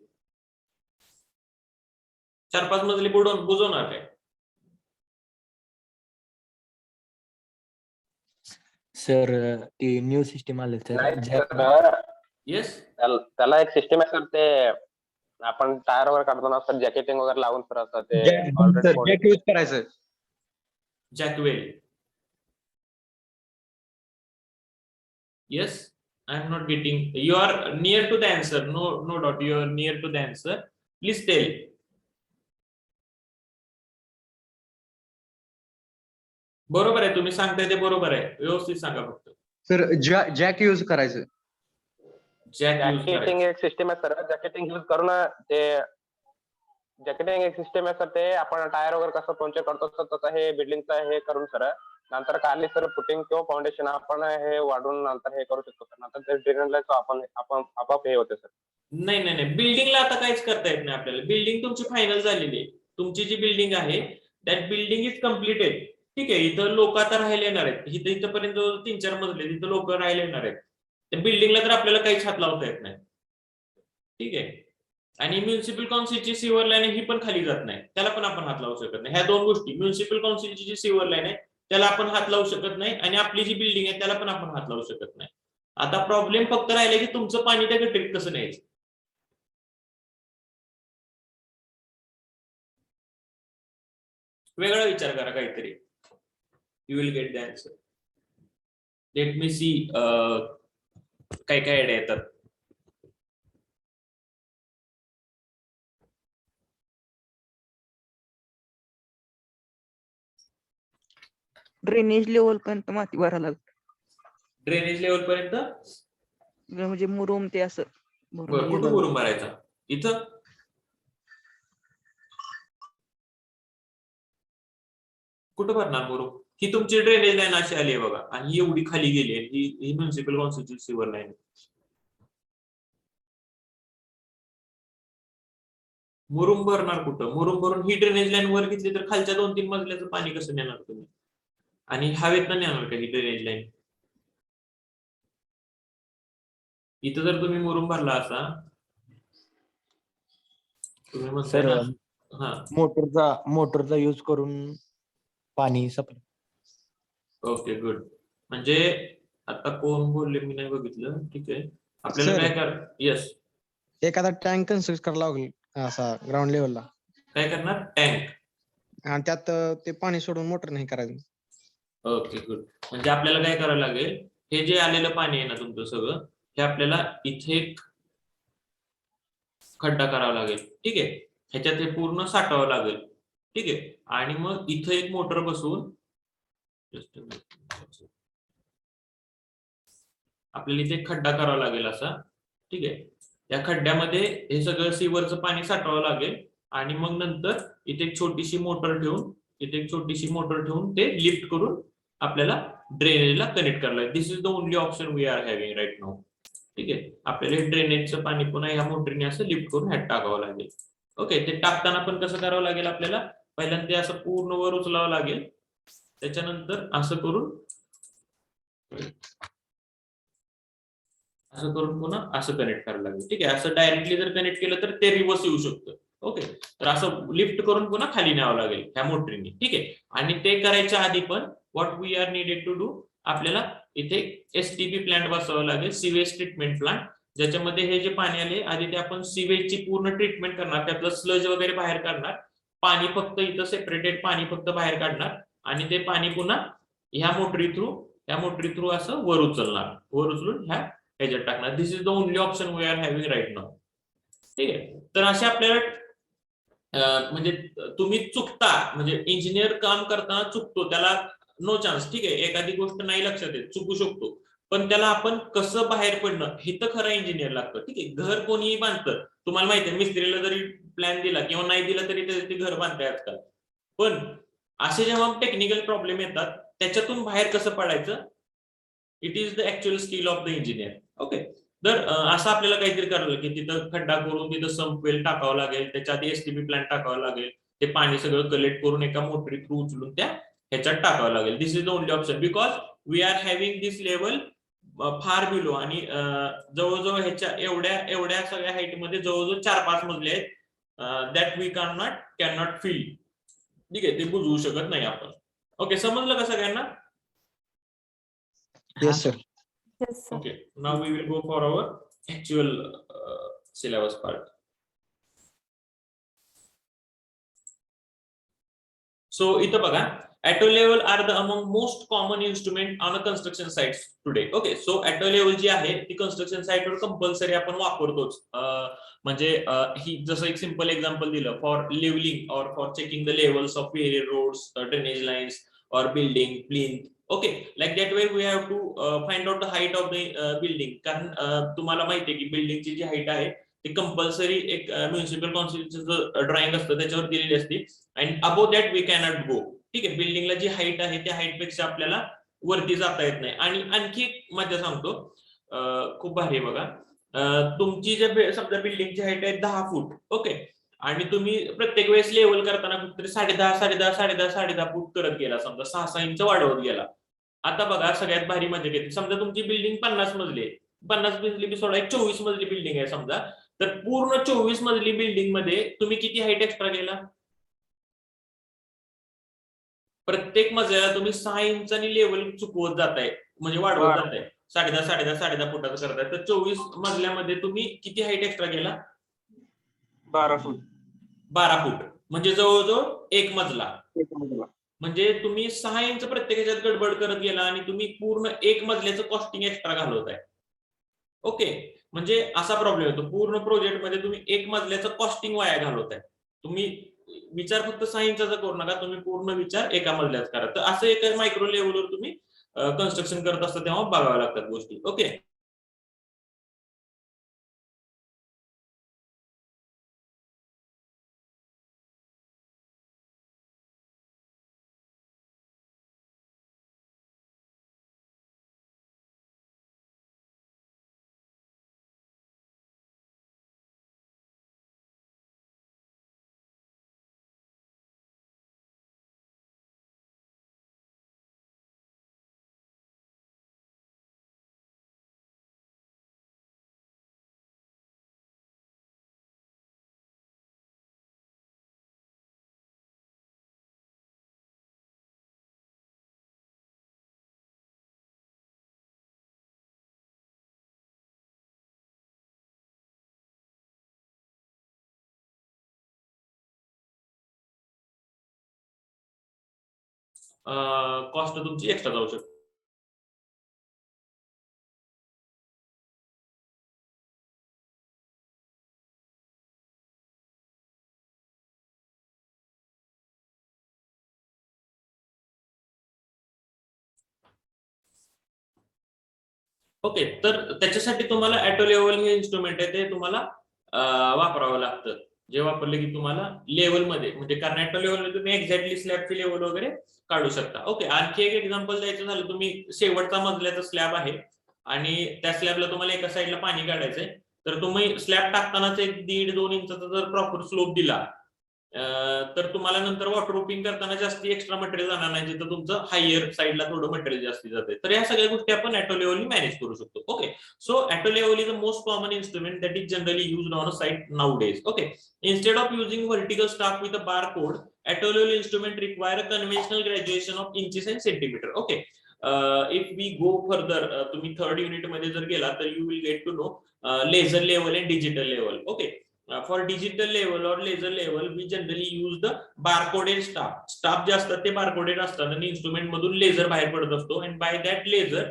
4-5 मजले बुजवणार काय? सर ती न्यू सिस्टम आले नाही सर सर, येस, त्याला एक सिस्टम आहे सर ते आपण टायर वगैरे काढतो ना सर जॅकेटिंग वगैरे लावून सर असं ते ऑलरेडी यूज करायचं. Jack well. Yes, I am not getting. You are near to the answer. No doubt. You are near to the answer. Please tell. बरोबर आहे तुम्ही सांगताय ते बरोबर आहे. व्यवस्थित सांगा फक्त. सर जॅक यूज करायचं. जॅकेटिंग एक सिस्टम आहे सर. जॅकेटिंग यूज करून ते जॅकेटिंग एक सिस्टम आहे सर. ते आपण टायर वगैरे कसं पंक्चर करतो सर तसं हे बिल्डिंगचं हे करून सर नंतर खाली सर फुटिंग किंवा फाउंडेशन आपण हे वाढवून नंतर हे करू शकतो सर. नंतर ते ड्रेनेज आपण आपोआप हे होते सर. नाही बिल्डिंगला आता काहीच करता येत नाही आपल्याला. बिल्डिंग तुमची फायनल झालेली आहे. तुमची जी बिल्डिंग आहे दॅट बिल्डिंग इज कम्प्लिटेड. ठीक आहे, इथं लोक आता राहिले येणार आहेत. इथपर्यंत 3-4 मजले तिथं लोक राहिले येणार आहेत. त्या बिल्डिंगला तर आपल्याला काहीच हात लावता येत नाही. ठीक आहे, आणि म्युनिसिपल काउन्सिलची सिवर लाईन ही पण खाली जात नाही, त्याला पण आपण हात लावू शकत नाही. ह्या दोन गोष्टी, म्युनिसिपल काउन्सिलची जी सिवर लाईन आहे त्याला आपण हात लावू शकत नाही आणि आपली जी बिल्डिंग आहे त्याला पण आपण हात लावू शकत नाही. आता प्रॉब्लेम फक्त राहिला की तुमचं पाणी त्या गटरीत कसं न्यायचं. वेगळा विचार करा काहीतरी. You will get the answer. Let me see काय काय आयडिया येतात. ड्रेनेज लेवल पर्यंत माती भरायला लागते. ड्रेनेज लेवल पर्यंत म्हणजे मुरुम ते असं कुठं मुरुम भरायचा? इथं कुठं भरणार मुरुम? ही तुमची ड्रेनेज लाईन अशी आली आहे बघा, आणि ही एवढी खाली गेली आहे, ही म्युन्सिपल कॉन्स्टिट्यून्सी सीवर लाईन. मुरुम भरणार कुठं? मुरुम भरून ही ड्रेनेज लाईन वर घेतली तर खालच्या 2-3 मजल्याचं पाणी कसं नेणार तुम्ही? आणि हवेतनं नेणार का ही ड्रेनेज लाईन? इथं जर तुम्ही मुरुम भरला असा, तुम्ही म्हणताय सर ना, हा मोटरचा यूज करून पाणी सप्लाय. Okay good. म्हणजे आता कोण बोलले मी नाही बघितलं, ठीक आहे. आपल्याला Sir. काय कर, येस, एखादा टँक कन्स्ट्रक्ट करावा लागेल असा ग्राउंड लेवलला, काय करणार? टँक. आणि त्यात ते पाणी सोडून मोटर नाही करायचं. Okay good. म्हणजे आपल्याला काय करावं लागेल, हे जे आलेलं पाणी आहे ना तुमचं सगळं, हे आपल्याला इथे एक खड्डा करावा लागेल, ठीक आहे. ह्याच्यात हे पूर्ण साठावं लागेल, ठीक आहे. आणि मग इथं एक मोटर बसवून आपल्याला इथे एक खड्डा करावा लागेल असा, ठीक आहे. या खड्ड्यामध्ये हे सगळं सीवरचं पाणी साठवावं लागेल, आणि मग नंतर इथे एक छोटीशी मोटर ठेवून ते लिफ्ट करून आपल्याला ड्रेनेजला कनेक्ट करायला लागेल. This is the only option we are having right now, ठीक आहे. आपल्याला हे ड्रेनेजचं पाणी पुन्हा ह्या मोटरने असं लिफ्ट करून ह्यात टाकावं लागेल. ओके, ते टाकताना पण कसं करावं लागेल आपल्याला? पहिल्यांदा ते असं पूर्ण वर उचलावं लागेल, त्याच्यानंतर असं करून पुन्हा असं कनेक्ट करायला लागेल, ठीक आहे. असं डायरेक्टली जर कनेक्ट केलं तर ते रिव्हर्स येऊ शकतं. ओके, तर असं लिफ्ट करून पुन्हा खाली न्यावं लागेल ह्या मोटरीने, ठीक आहे. आणि ते करायच्या आधी पण what we are needed to do, आपल्याला इथे एसटीपी प्लांट बसवावं लागेल, सिवेज ट्रीटमेंट प्लांट, ज्याच्यामध्ये हे जे पाणी आले आधी ते आपण सिवेजची पूर्ण ट्रीटमेंट करणार, त्यातलं स्लज वगैरे बाहेर काढणार, पाणी फक्त इथं सेपरेटेड पाणी फक्त बाहेर काढणार, आणि ते पाणी पुन्हा ह्या मोटरी थ्रू असं वर उचलून ह्या ह्याच्यात टाकणार. This is the only option we are having right now, ठीक आहे. तर असे आपल्याला म्हणजे तुम्ही चुकता, म्हणजे इंजिनियर काम करताना चुकतो, त्याला नो चान्स, ठीक आहे. एखादी गोष्ट नाही लक्षात येत, चुकू शकतो, पण त्याला आपण कसं बाहेर पडणं हे तर खरं इंजिनियर लागतं, ठीक आहे. घर कोणीही बांधतं, तुम्हाला माहिती आहे, मिस्त्रीला जरी प्लॅन दिला किंवा नाही दिला तरी ते घर बांधताय आजकाल. पण असे जेव्हा टेक्निकल प्रॉब्लेम येतात त्याच्यातून बाहेर कसं पडायचं, it is the actual skill of the engineer. Okay, तर असं आपल्याला काहीतरी करावं लागेल की तिथं खड्डा करून तिथं संप वेल टाकावं लागेल, त्याच्या आधी एसटीपी प्लांट टाकावं लागेल, ते पाणी सगळं कलेक्ट करून एका मोटरी थ्रू उचलून त्या ह्याच्यात टाकावं लागेल. This is the only option, because we are having this level far below, आणि जवळजवळ ह्याच्या एवढ्या सगळ्या हाईट मध्ये जवळजवळ 4-5 मजले आहेत, that we can not feel, ठीक आहे. ते बुजवू शकत नाही आपण. ओके, समजलं का सगळ्यांना? Yes sir. Okay, now we will go for our actual syllabus part. So इथं बघा, ATO level are the among most common instrument on a construction sites today. Okay, so ATO level जी आहे ती construction site वर compulsory आपण वापरतोच. म्हणजे ही जसं एक simple example दिलं, for levelling or for checking the levels of various roads, drainage lines or building plinth. Okay, like that way we have to find out the height of the building. कारण तुम्हाला माहिती आहे की बिल्डिंगची जी height आहे ती compulsory एक municipal कॉन्स्टिट्यूशनचं drawing असतं त्याच्यावर दिलेली असते, आणि above that we cannot go, ठीक आहे. बिल्डिंगला जी हाईट आहे त्या हाईट पेक्षा आपल्याला वरती जाता येत नाही. आणि आणखी एक मजा सांगतो, खूप भारी आहे बघा. तुमची जे समजा बिल्डिंगची हाईट आहे 10 फूट, ओके, आणि तुम्ही प्रत्येक वेळेस लेवल करताना कुठेतरी 10.5 फूट करत गेला, समजा 6-6 इंच वाढवत गेला. आता बघा सगळ्यात भारी मजा येते, समजा तुमची बिल्डिंग 50 मजली आहे, 50 मजली बी सोडा, एक 24 मजली बिल्डिंग आहे समजा, तर पूर्ण 24 मजली बिल्डिंग मध्ये तुम्ही किती हाईट एक्स्ट्रा गेला? प्रत्येक मजल्याला तुम्ही 6 इंचांनी लेवल चुकवत जाताय, म्हणजे वाढवत जाताय, 10.5 फुटाचं करताय, तर 24 मजल्यामध्ये तुम्ही किती हाईट एक्स्ट्रा गेला? 12 फूट. 12 फूट, म्हणजे जवळजवळ एक मजला. म्हणजे तुम्ही 6 इंच प्रत्येक ह्याच्यात गडबड करत गेला आणि तुम्ही पूर्ण एक मजल्याचं कॉस्टिंग एक्स्ट्रा घालवताय. ओके, म्हणजे असा प्रॉब्लेम येतो पूर्ण प्रोजेक्ट मध्ये, तुम्ही एक मजल्याचं कॉस्टिंग वाया घालवताय. तुम्ही विचार फक्त 6 इंचाचा करू नका, तुम्ही पूर्ण विचार एका मजल्यात करा. तर असं एका मायक्रो लेवलवर तुम्ही कन्स्ट्रक्शन करत असता तेव्हा बघाव्या लागतात गोष्टी. ओके. कॉस्ट तुमची एक्स्ट्रा जाऊ शकते. ओके, तर त्याच्यासाठी तुम्हाला ऑटो लेवल हे इन्स्ट्रुमेंट आहे ते तुम्हाला वापरावं लागतं. जे वापरले की तुम्हाला लेवलमध्ये, म्हणजे कारण ऑटो लेवलमध्ये तुम्ही एक्झॅक्टली स्लॅबची लेवल वगैरे काढू शकता. ओके, आणखी एक एक्झाम्पल द्यायचं झालं, तुम्ही शेवटचा मजल्याचा स्लॅब आहे आणि त्या स्लॅबला तुम्हाला एका साईडला पाणी काढायचंय, तर तुम्ही स्लॅब टाकतानाच एक 1.5-2 इंचाचा जर प्रॉपर स्लोप दिला तर तुम्हाला नंतर वॉटरप्रूफिंग करताना जास्ती एक्स्ट्रा मटेरियल जाणार नाही, जिथं तुमचं हायर साईडला थोडं मटेरियल जास्ती जाते. तर या सगळ्या गोष्टी आपण ऑटो लेवलनी मॅनेज करू शकतो. Okay, so auto level is the most common instrument that is generally used on a site nowadays. Okay, instead of using vertical staff with a barcode, auto level instrument require a conventional graduation of inches and centimeter. Okay, if we go further, तुम्ही third unit मध्ये जर गेला तर you will get to know laser level and digital level. Okay, for digital level or laser level we generally use the barcoded staff. Staff जे असतात ते barcoded असतात आणि instrument मधून लेझर बाहेर पडत असतो, and by that laser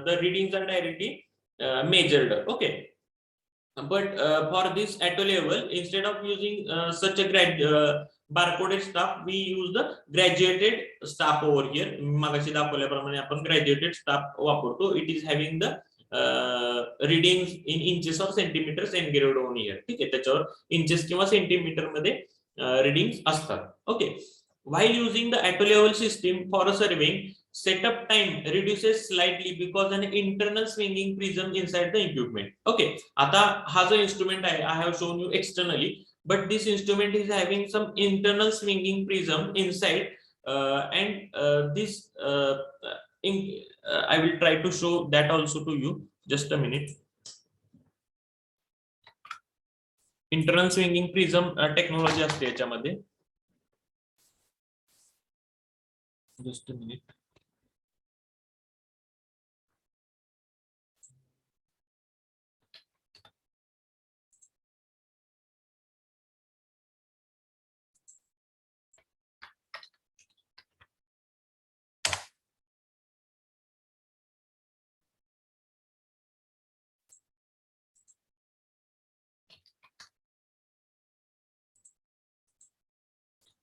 the readings are directly measured. Okay, but for this auto level, instead of using such a barcoded staff, we use the graduated staff over here. मगाशी दाखवल्याप्रमाणे आपण graduated staff वापरतो. It is having the readings in inches or centimeters engraved on here. ठीक आहे, त्याच्यावर inches किंवा centimetre मध्ये readings असतात. Okay, while using the auto level system for a surveying, setup time reduces slightly because an internal swinging prism inside the equipment. Okay, आता हा जो instrument आहे, I have shown you externally, but this instrument is having some internal swinging prism inside, and this I will try to show that also to you. Just a minute. Internal swinging prism technology असते याच्यामध्ये. Just a minute.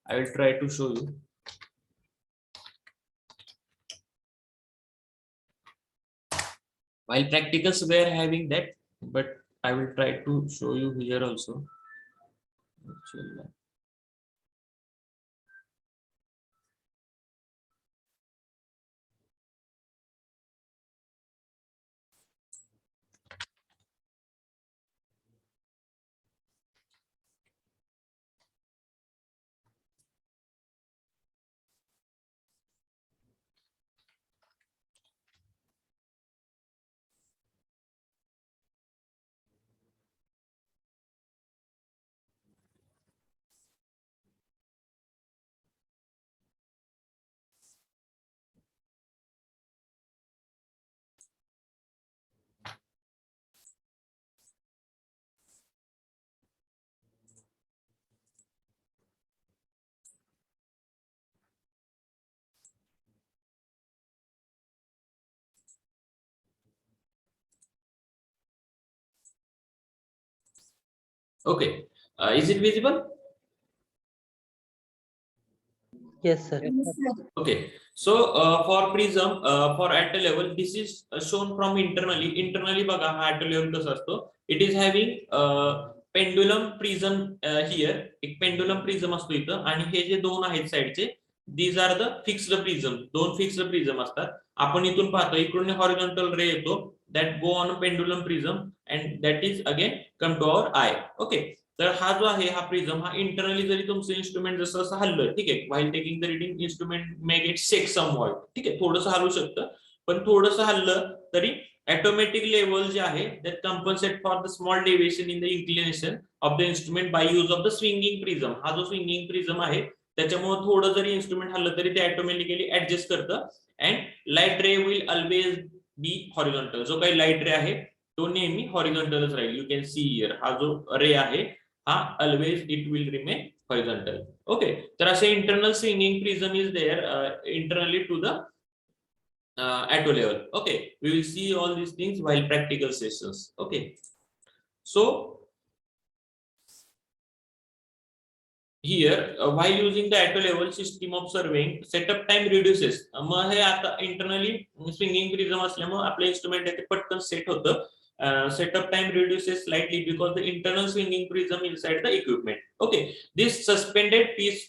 I will try to show you. While practicals were having that, but I will try to show you here also. Okay, is it visible? Yes, sir. Okay, so for prism, for at a level, this is shown from internally. Internally, बघा हा at a level कसा असतो. It is having pendulum prism here. एक pendulum prism असतो इथं, आणि हे जे दोन आहेत साइडचे, these are the fixed prism. दोन fixed prism असतात. आपण इथून पाहतो, इकडून horizontal ray येतो, that go on a pendulum prism, and that is again come to our eye. Okay, तर हा जो आहे हा प्रिझम, हा इंटरनली जरी तुमचं इन्स्ट्रुमेंट जसं असं हल्लं, ठीक आहे, while taking the reading instrument may gate shake somewhat, ठीक आहे, थोडंसं हलू शकतं, पण थोडंसं हल्लं तरी ऑटोमॅटिक लेवल जे आहे that compensate for the small deviation in the inclination of the instrument by use of the swinging prism. हा जो स्विंगिंग प्रिझम आहे त्याच्यामुळे थोडं जरी इन्स्ट्रुमेंट हल्लं तरी ते ऑटोमॅटिकली ऍडजस्ट करतं, अँड लाईट रे विल ऑलवेज बी हॉरिझॉन्टल. जो काही लाईट रे आहे तो नेहमी हॉरिझॉन्टलच राहील. यू कॅन सी हिअर, हा जो रे आहे हा always it will remain horizontal. Okay, तर असे internal swinging prism is there internally to the atto level. Okay, we will see all these things while practical sessions. Okay, so here while using the atto level system of surveying, setup time reduces. मग हे आता internally swinging prism असल्यामुळे आपले instrument आहे ते पटकन set होतं. Setup time reduces slightly because the internal swinging prism inside the equipment. Okay, this suspended piece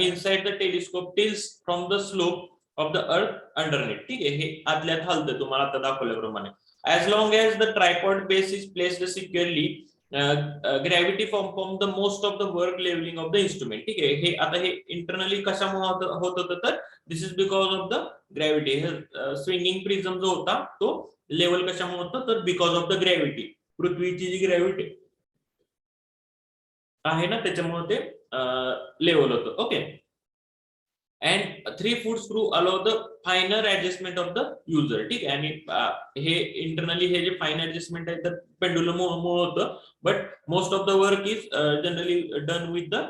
inside the telescope tilts from the slope of the earth underneath. ठीक आहे, हे आतल्यात हलतं तुम्हाला आता दाखवल्याप्रमाणे. As long as the tripod base is placed securely, gravity perform the most of the work leveling of the instrument. ठीक आहे, हे आता हे internally कशामुळे होत होतं तर this is because of the gravity. Swinging prism जो होता तो लेवल कशामुळे होतं तर बिकॉज ऑफ द ग्रॅव्हिटी. पृथ्वीची जी ग्रॅव्हिटी आहे ना त्याच्यामुळे ते लेवल होतं. Okay, and 3 foot screw allow the फायनर adjustment of the user. ठीक आहे, आणि हे इंटरनली हे जे फाईन ऍडजस्टमेंट आहे तर पेंडुलम मुळे होतं, but most of the work is generally done with the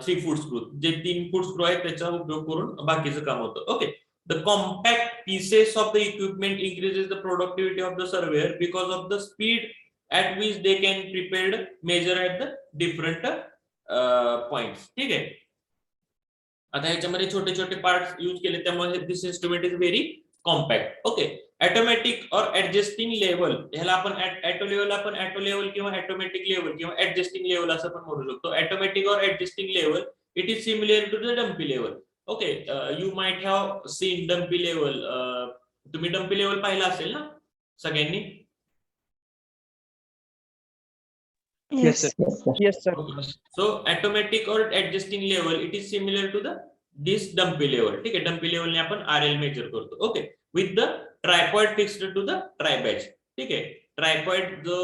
3 foot screw. J 3 foot screw आहेत त्याचा उपयोग करून बाकीचं काम होतं. Okay, the compact pieces of the equipment increases the productivity of the surveyor because of the speed at which they can prepared measure at the different points. ठीक आहे, आता ह्याच्यामध्ये छोटे छोटे पार्ट्स यूज केले त्यामुळे this instrument is very compact. Okay, automatic or adjusting level, ह्याला आपण ऍटो लेवल किंवा ऑटोमॅटिक लेवल किंवा ऍडजस्टिंग लेवल असं पण म्हणू शकतो. Automatic or adjusting level it is similar to the dumpy level. Okay, you might have seen dumpy level. तुम्ही dumpy level पाहिला असेल ना सगळ्यांनी? Yes, sir. Yes, sir. So automatic or adjusting level it is similar to the this dumpy level. ठीक आहे, dumpy लेवलने आपण RL measure करतो. Okay, with the tripod fixed to the tribrach. ठीक आहे, ट्रायपॉड जो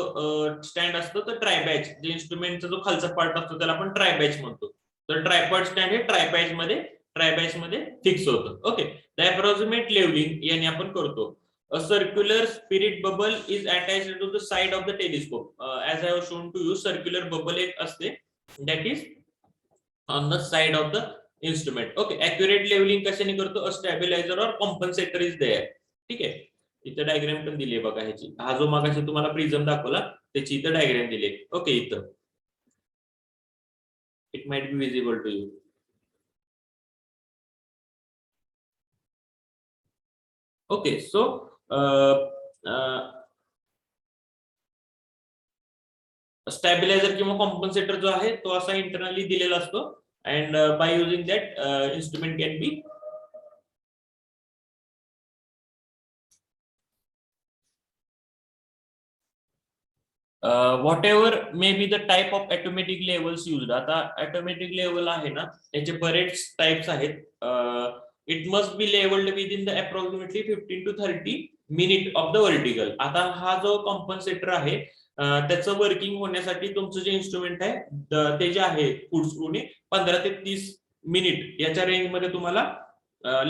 स्टँड असतो तर ट्रायबॅच जे इंस्ट्रुमेंटचा जो खालचा पार्ट असतो त्याला आपण ट्रायबॅच म्हणतो. तर ट्रायपॉड स्टँड हे ट्रायबॅच मध्ये फिक्स होतं. ओके, द अप्रॉक्सिमेट लेवलिंग याने आपण करतो. A circular spirit bubble is attached to the side of the telescope. As I have shown to you, circular bubble एक असते that is on the side of the instrument. Okay, accurate leveling कशाने करतो? A stabilizer or compensator is there. ठीक आहे, इथं diagram पण दिली आहे बघा ह्याची. हा जो मागाशी तुम्हाला प्रिझम दाखवला त्याची इथं डायग्राम दिली आहे. ओके, इथं it might be visible to you. Okay, so stabiliser किंवा कॉम्पन्सेटर जो आहे तो असा इंटरनली दिलेला असतो. And by using that instrument can be whatever may be the type of automatic levels used. आता ऑटोमॅटिक लेवल आहे ना त्याचे बरेच टाइप्स आहेत. It must be levelled within the approximately 15 to 30 minute of the vertical. आता हा जो कॉम्पन्सेटर आहे त्याचं वर्किंग होण्यासाठी तुमचं जे इन्स्ट्रुमेंट आहे ते जे आहे फूट स्क्रूने 15 ते 30 मिनिट याच्या रेंजमध्ये तुम्हाला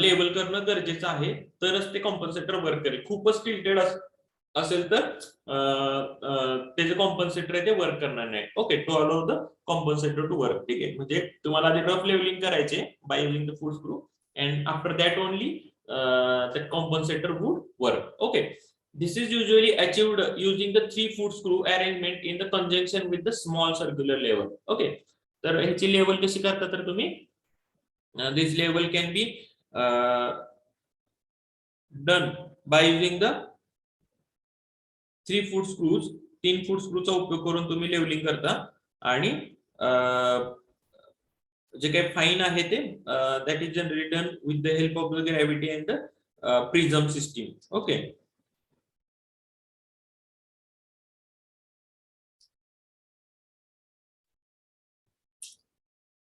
लेवल करणं गरजेचं आहे, तरच ते कॉम्पन्सेटर वर्क करेल. खूपच टिल्टेड असेल तर त्याचे कॉम्पन्सेटर आहे ते वर्क करणार नाही. Okay, to allow the compensator to work. ठीक आहे, म्हणजे तुम्हाला आधी रफ लेवलिंग करायचे by using the foot screw and after that only the compensator would work. Okay, this is usually achieved using the 3 foot screw arrangement in the conjunction with the small circular level. Okay, तर ह्याची level कशी करता तर तुम्ही this level can be done by using the 3 foot screws. 3 foot स्क्रूचा उपयोग करून तुम्ही levelling करता आणि जे काही फाईन आहे ते that is generally done with the help of the gravity and the prism system. Okay,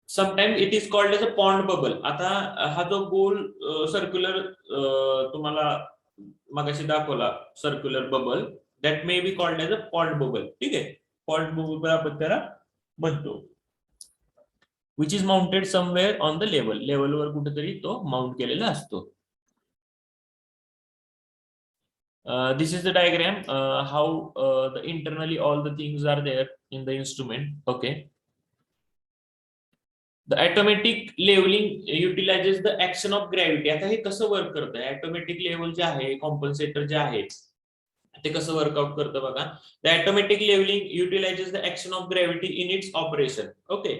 sometimes it is called as a pond bubble. आता हा जो गोल सर्क्युलर तुम्हाला मगाशी दाखवला circular bubble that may be called as a pond bubble. ठीक आहे, pond bubble आपण त्याला म्हणतो. which is mounted somewhere on the level. लेवलवर कुठेतरी तो माउंट केलेला असतो. This is the diagram how the internally all the things are there in the instrument. Okay, the automatic levelling utilises the action of gravity. आता हे कसं work करतं? Automatic level जे आहे, कॉम्पन्सेटर जे आहे, ते कसं वर्कआउट करतं बघा. The automatic levelling utilises the action of gravity in its operation. Okay,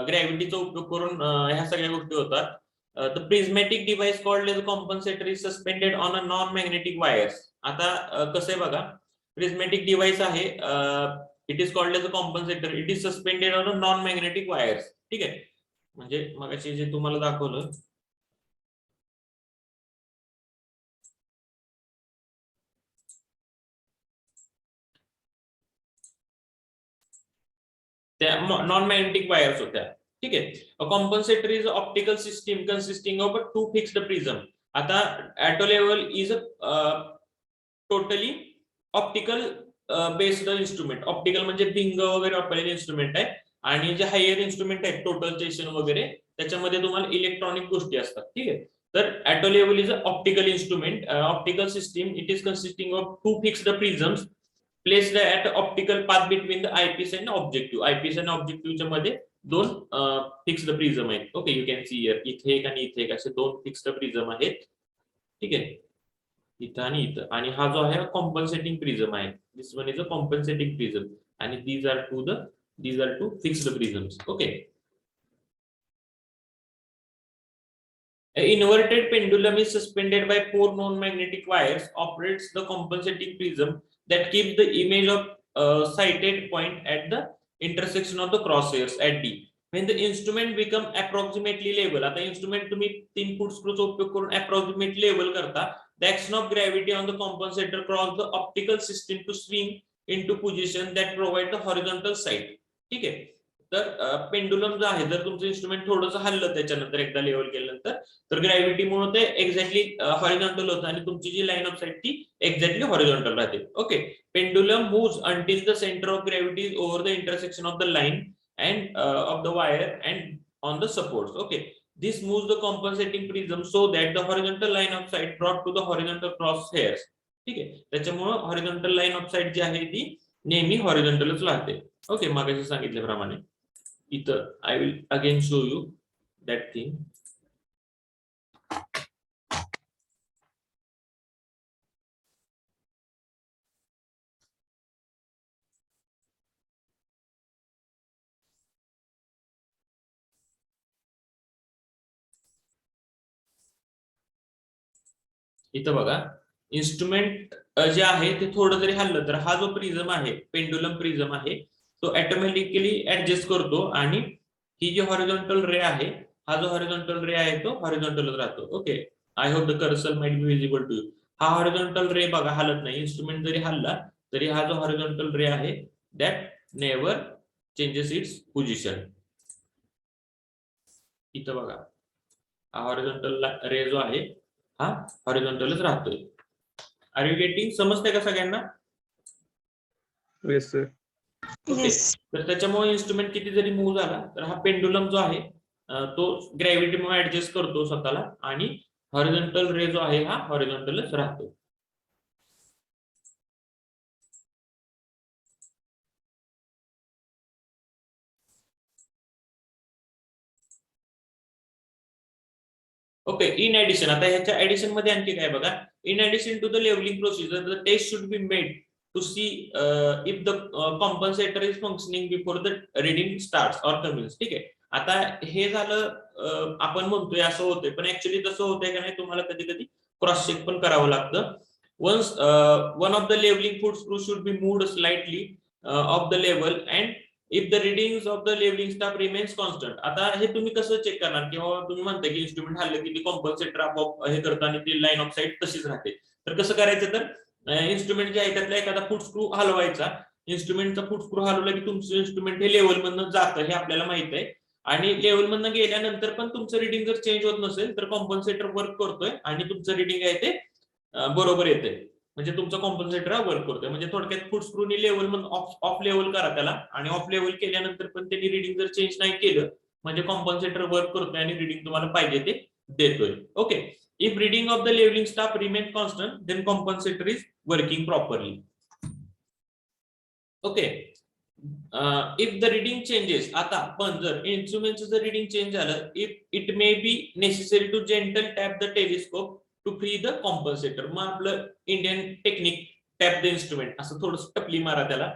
ग्रॅव्हिटीचा उपयोग करून ह्या सगळ्या गोष्टी होतात. The prismatic device called as compensator is suspended on a non magnetic wires. आता कसं आहे बघा, प्रिझमॅटिक डिव्हाइस आहे, it is called as a compensator, it is suspended on a non magnetic wires. ठीक आहे, म्हणजे मगाशी जे तुम्हाला दाखवलं त्या नॉन मॅग्नेटिक वायर्स होत्या. ठीक आहे. A compensator is optical system consisting of two fixed prism. आता auto level is a totally optical based instrument. Optical म्हणजे भिंग वगैरे वापरलेले इन्स्ट्रुमेंट आहे, आणि जे हायर इन्स्ट्रुमेंट आहेत टोटल स्टेशन वगैरे, त्याच्यामध्ये तुम्हाला इलेक्ट्रॉनिक गोष्टी असतात. ठीक आहे. तर auto level is a optical instrument, optical system. It is consisting of two fixed prisms placed at optical path between the eyepiece and objective. Eyepiece आणि ऑब्जेक्टिव्हच्या मध्ये दोन फिक्स्ड प्रिझम आहेत. Okay, you can see here, इथे एक आणि इथे एक असे दोन फिक्स्ड प्रिझम आहेत. ठीक आहे, इथं आणि इथं. आणि हा जो आहे कॉम्पन्सेटिंग प्रिझम आहे. This one is a compensating prism, आणि these are two fixed prisms. Okay. An inverted pendulum is suspended by 4 non-magnetic wires, operates the compensating prism that keeps the image of sighted point at the intersection of the crosshairs at D. When the instrument become approximately level, आता instrument तुम्ही 3 फूट स्क्रूचा उपयोग करून approximate level करता, the action of gravity on the compensator cause the optical system to swing into position that provide the horizontal sight. ठीक आहे. तर pendulum जो आहे, जर तुमचं इन्स्ट्रुमेंट थोडंसं हल्लं त्याच्यानंतर एकदा लेवल केल्यानंतर, तर ग्रॅव्हिटीमुळे ते एक्झॅक्टली हॉरिझॉन्टल होतं, आणि तुमची जी लाईन ऑफ साईट ती एक्झॅक्टली हॉरिझॉन्टल राहते. Okay. Pendulum moves until the centre of gravity is over the intersection of the line and of the wire and on the supports. Okay. This moves the compensating prism so that the horizontal line of sight brought to the horizontal cross hairs. ठीक आहे. त्याच्यामुळे horizontal line of sight जी आहे ती नेहमी हॉरिझॉन्टलच राहते. Okay, मागाशी सांगितल्याप्रमाणे. इथं I will again show you that thing. इथं बघा, इन्स्ट्रुमेंट जे आहे ते थोडं जरी हल्लं तर हा जो प्रिझम आहे, पेंडुलम प्रिझम आहे, तो ऑटोमॅटिकली ऍडजस्ट करतो, आणि ही जी हॉरिझॉन्टल रे आहे, हा जो हॉरिझॉन्टल रे आहे तो हॉरिझॉन्टलच राहतो. Okay, I hope the cursor might be visible to you. हा हॉरिझॉन्टल रे बघा हलत नाही. इन्स्ट्रुमेंट जरी हल्ला तरी हा जो हॉरिझॉन्टल रे आहे that never changes it's position. इथं बघा, हा हॉरिझॉन्टल रे जो आहे हा हॉरिझॉन्टलच राहतोय. Are you getting? समजतंय का सगळ्यांना? Yes sir. ओके. तर त्याच्यामुळे इन्स्ट्रुमेंट किती जरी मूव्ह झाला तर हा पेंडुलम जो आहे तो ग्रॅव्हिटीमुळे ऍडजस्ट करतो स्वतःला, आणि हॉरिझॉन्टल रे जो आहे हा हॉरिझॉन्टलच राहतो. ओके. इन ऍडिशन, आता ह्याच्या ऍडिशन मध्ये आणखी काय बघा. In addition to the levelling procedure, the test should be made to see if the compensator is functioning before the reading starts or commences. ठीक आहे. आता हे झालं, आपण म्हणतोय असं होतंय, पण ऍक्च्युअली तसं होतंय का नाही तुम्हाला कधी कधी क्रॉस चेक पण करावं लागतं. Once one of the levelling foot screw should be moved slightly off the level and if the readings of the levelling staff remains constant. आता हे तुम्ही कसं चेक करणार, किंवा तुम्ही म्हणता की इन्स्ट्रुमेंट हल्लं की ती कॉम्पन्सेटर आपोआप हे करतं आणि ती लाईन ऑफ साईट तशीच राहते. तर कसं करायचं, तर इन्स्ट्रुमेंट जे आहे त्यातला एखादा फूट स्क्रू हलवायचा. इन्स्ट्रुमेंटचा फूट स्क्रू हलवला की तुमचं इन्स्ट्रुमेंट हे लेवल मधनं जातं, हे आपल्याला माहित आहे. आणि लेवल मधनं गेल्यानंतर पण तुमचं रिडिंग जर चेंज होत नसेल तर कॉम्पन्सेटर वर्क करतोय, आणि तुमचं रिडिंग आहे ते बरोबर येते. म्हणजे तुमचा कॉम्पन्सेटर हा वर्क करतोय. म्हणजे थोडक्यात फूट स्क्रूनी लेवल मधून ऑफ लेवल करा त्याला, आणि ऑफ लेवल केल्यानंतर पण त्यांनी रिडिंग जर चेंज नाही केलं म्हणजे कॉम्पन्सेटर वर्क करतोय आणि रिडिंग तुम्हाला पाहिजे ते देतोय. Okay. If reading of the levelling staff remain constant then compensator is working properly. Okay. If the reading changes, आता पण जर इंस्ट्रुमेंटचं जर रिडिंग चेंज झालं, if it may be necessary to gentle tap the telescope to free the compensator. मग आपलं Indian technique tap the instrument असं थोडस टपली मारा त्याला.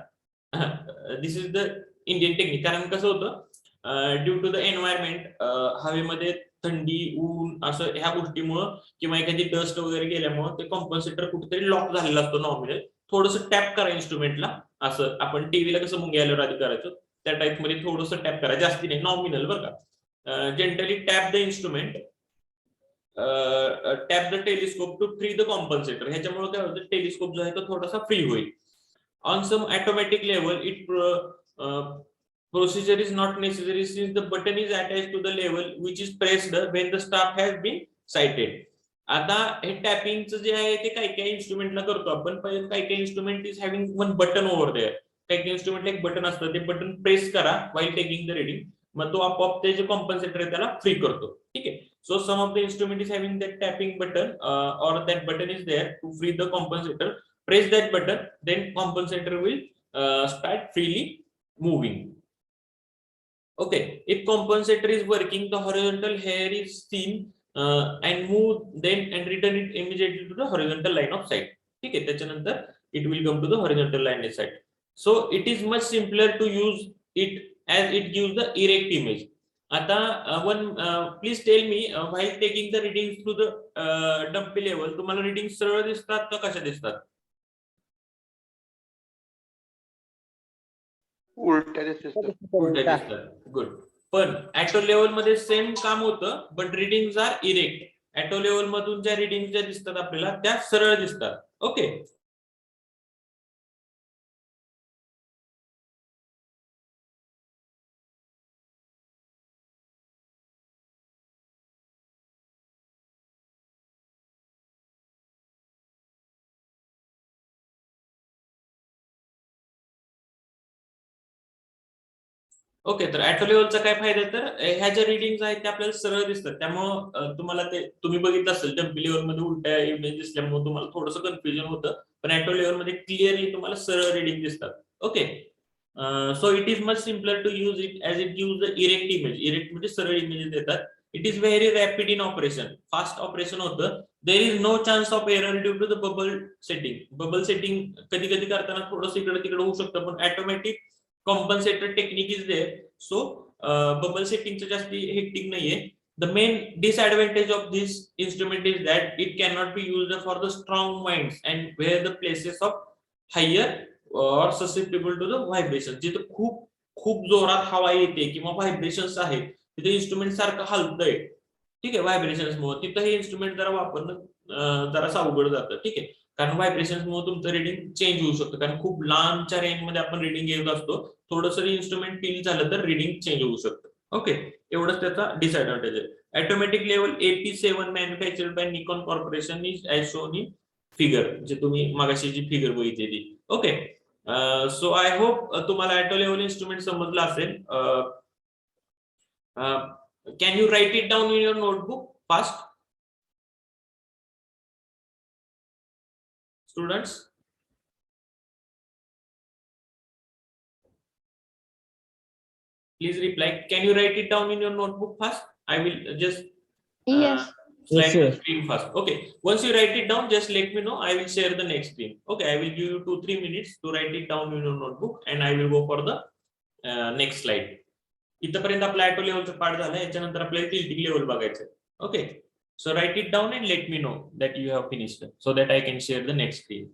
This is the Indian technique. कारण कसं होतं, ड्यू टू द एन्व्हायरमेंट, हवेमध्ये थंडी, ऊन, असं ह्या गोष्टीमुळं किंवा एखादी डस्ट वगैरे गेल्यामुळे ते कॉम्पन्सेटर कुठेतरी लॉक झालेला असतो नॉमिनल. थोडस टॅप करा इन्स्ट्रुमेंटला, असं आपण टीव्हीला कसं मुंग्या आल्यावर आधी करायचो त्या टाइप मध्ये थोडस टॅप करा, जास्ती नाही, नॉमिनल बरं का. Generally tap the instrument, tap the telescope to free the compensator. ह्याच्यामुळे काय होतं, टेलिस्कोप जो आहे तो थोडासा फ्री होईल. On some automatic level it procedure is not necessary since the button is attached to the level which is pressed when the stop has been sighted. आता हे टॅपिंगचं जे आहे ते काही काही इन्स्ट्रुमेंटला करतो आपण, पण काही काही instrument is having one button over there. काही काही इन्स्ट्रुमेंटला एक बटन असतं, ते बटन प्रेस करा व्हाईल टेकिंग द रिडिंग, मग तो आपोआप ते जे कॉम्पन्सेटर आहे त्याला फ्री करतो. ठीक आहे. So some of the instrument is having that tapping button or that button is there to free the compensator. Press that button, then compensator will start freely moving. Okay, if compensator is working, the horizontal hair is seen and move then and return it immediately to the horizontal line of sight. ठीक आहे. त्याच्यानंतर it will come to the horizontal line of sight. So it is much simpler to use it as it gives the erect image. आता please tell me, while taking the readings through the dumpy level, तुम्हाला reading सरळ दिसतात का कशा दिसतात? उलट्या दिसतात. उलट्या दिसतात. गुड. पण ऍटो लेवल मध्ये सेम काम होतं, but reading are erect. Auto level मधून ज्या रिडिंग ज्या दिसतात आपल्याला त्या सरळ दिसतात. ओके. ओके, तर ऍटो लेवलचा काय फायदा, तर ह्या ज्या रिडिंग आहेत त्या आपल्याला सरळ दिसतात. त्यामुळं तुम्हाला ते तुम्ही बघितलं असेल डम्पी लेवल मध्ये उलट्या इमेज दिसल्यामुळे तुम्हाला थोडंसं कन्फ्युजन होतं, पण ऍटो लेवल मध्ये क्लिअरली तुम्हाला सरळ रिडिंग दिसतात. Okay. So it is much simpler to use it as it gives the erect image. Erect म्हणजे सरळ इमेज देतात. It is very rapid in operation. Fast operation होतं. There is no chance of error due to the bubble setting. Bubble setting कधी कधी करताना थोडंसं इकडे तिकडे होऊ शकतं, पण automatic compensator technique is there, so bubble setting चं जास्ती hectic नाहीये. The main disadvantage of this instrument is that it cannot be used for the strong winds and where the places of higher or susceptible to the vibration. जिथे खूप खूप जोरात हवा येते किंवा व्हायब्रेशन्स आहेत तिथे इन्स्ट्रुमेंट सारखं हलतंय. ठीक आहे. व्हायब्रेशन्स मुळे तिथं हे इन्स्ट्रुमेंट जरा वापरणं जरासं अवघड जातं. ठीक आहे. कारण व्हायब्रेशन्स मुळे तुमचं रिडिंग चेंज होऊ शकतं, कारण खूप लांबच्या रेंज मध्ये आपण रिडिंग घेत असतो. थोडंसं इन्स्ट्रुमेंट फील झालं तर रिडिंग चेंज होऊ शकतं. ओके, एवढंच त्याचा डिसएडव्हान्टेज आहे. Automatic level AP7 manufactured by Nikon corporation is as shown in figure, जे तुम्ही मागाशी जी फिगर बघितली. ओके. सो आय होप तुम्हाला ऑटो लेवल इन्स्ट्रुमेंट समजलं असेल. Can you write it down in your notebook fast students? Please reply. Can you write it down in your notebook fast? I will just Yes. Yes, slide the sir. screen fast. Okay. Once you write it down, just let me know. I will share the next screen. Okay. I will give you 2-3 minutes to write it down in your notebook, and I will go for the next slide. इथपर्यंत आपला auto लेवलचा part झाला. याच्यानंतर आपल्याला tilting level बघायचं. Okay. So write it down and let me know that you have finished so that I can share the next screen.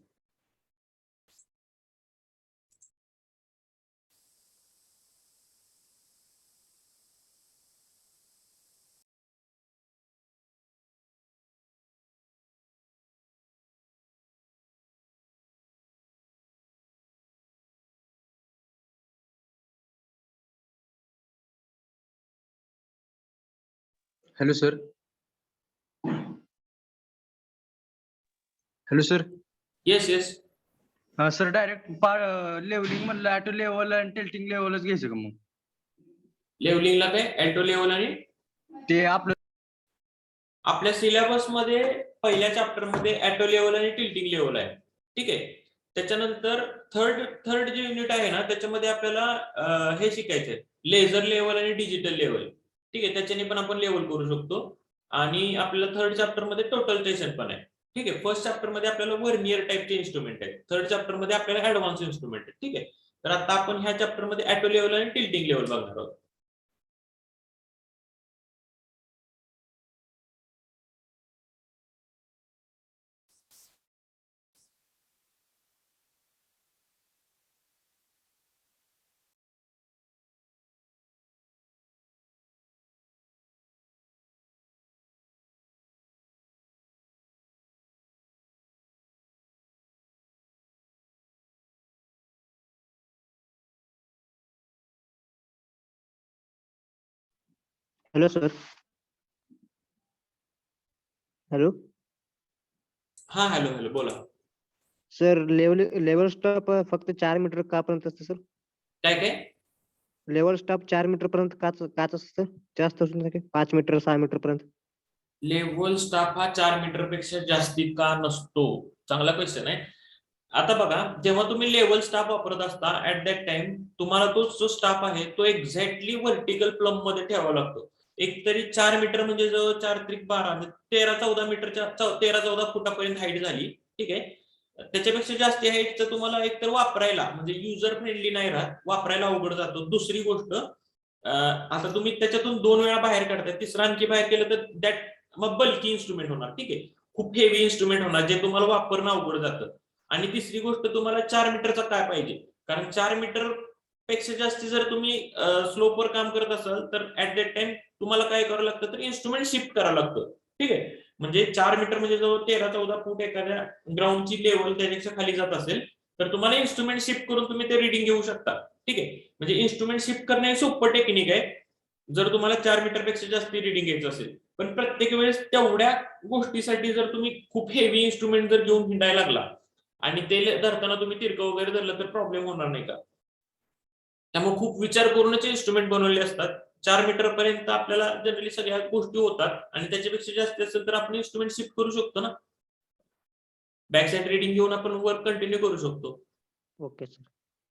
Hello sir. Hello sir. Yes, yes. Sir direct levelling म्हणलं auto level आणि tilting लेवलच घ्यायचं का मग? लेवलिंगला काय auto level आणि ते आपलं आपल्या सिलेबस मध्ये पहिल्या चॅप्टर मध्ये ॲटो लेवल आणि टिल्टिंग लेवल आहे. ठीक आहे. त्याच्यानंतर थर्ड जे युनिट आहे ना त्याच्यामध्ये आपल्याला हे शिकायचंय, लेझर लेवल आणि डिजिटल लेवल. ठीक आहे, त्याच्याने पण आपण लेवल करू शकतो. आणि आपल्याला थर्ड चॅप्टर मध्ये टोटलायझेशन पण आहे. ठीक आहे, फर्स्ट चॅप्टर मध्ये आपल्याला वर्नियर टाइपचे इन्स्ट्रुमेंट आहे, थर्ड चॅप्टर मध्ये आपल्याला ऍडव्हान्स इन्स्ट्रुमेंट आहे. ठीक आहे, तर आता आपण ह्या चॅप्टर मध्ये ॲटो लेवल आणि टिल्टिंग लेवल बघणार आहोत. Hello sir. हॅलो हा, हॅलो बोला. सर. लेवल स्टॉप फक्त 4 मीटर का पर्यंत असतं सर? काय लेवल स्टॉप 4 मीटर पर्यंत काच असतं, जास्त असून 5 मीटर 6 मीटर पर्यंत? लेव्हल स्टाफ हा 4 मीटर पेक्षा जास्ती का नसतो? चांगला क्वेश्चन आहे. आता बघा, जेव्हा तुम्ही लेवल स्टाफ वापरत असता ऍट दॅट टाइम तुम्हाला तो जो स्टाफ आहे तो एक्झॅक्टली व्हर्टिकल प्लम मध्ये ठेवावा लागतो. एकतरी 4 मीटर म्हणजे जवळ 4 त्रिक 12 13-14 मीटरच्या 13-14 फुटापर्यंत हाईट झाली. ठीक आहे, त्याच्यापेक्षा जास्ती हाईटचं तुम्हाला एकतर वापरायला म्हणजे युजर फ्रेंडली नाही राहत, वापरायला अवघड जातो. दुसरी गोष्ट, आता तुम्ही त्याच्यातून 2 वेळा बाहेर काढताय, तिसरा आणखी बाहेर केलं तर दॅट मग बल्की इन्स्ट्रुमेंट होणार. ठीक आहे, खूप हेवी इन्स्ट्रुमेंट होणार जे तुम्हाला वापरणं अवघड जातं. आणि तिसरी गोष्ट, तुम्हाला 4 मीटरचा काय पाहिजे, कारण 4 मीटर पेक्षा जास्ती जर तुम्ही स्लोपवर काम करत असाल तर ऍट दॅट टाइम तुम्हाला काय करावं लागतं, तर इन्स्ट्रुमेंट शिफ्ट करावं लागतं. ठीक आहे, म्हणजे 4 मीटर म्हणजे जवळ 13-14 फूट एखाद्या ग्राउंडची लेवल त्याच्यापेक्षा खाली जात असेल तर तुम्हाला इन्स्ट्रुमेंट शिफ्ट करून तुम्ही ते रिडिंग घेऊ शकता. ठीक आहे, म्हणजे इन्स्ट्रुमेंट शिफ्ट करणे हे सोपं टेक्निक आहे जर तुम्हाला 4 मीटर पेक्षा जास्त रिडिंग घ्यायचं असेल. पण प्रत्येक वेळेस तेवढ्या गोष्टीसाठी जर तुम्ही खूप हेवी इन्स्ट्रुमेंट जर घेऊन हिंडायला लागला आणि ते धरताना तुम्ही तिरकं वगैरे धरलं तर प्रॉब्लेम होणार नाही का? त्यामुळे खूप विचार करूनच इन्स्ट्रुमेंट बनवले असतात. 4 मीटर पर्यंत आपल्याला जनरली सगळ्या गोष्टी होतात आणि त्याच्यापेक्षा जास्त असेल तर आपण इन्स्ट्रुमेंट शिफ्ट करू शकतो ना, बॅक साईड रिडिंग घेऊन आपण वर्क कंटिन्यू करू शकतो. Okay sir.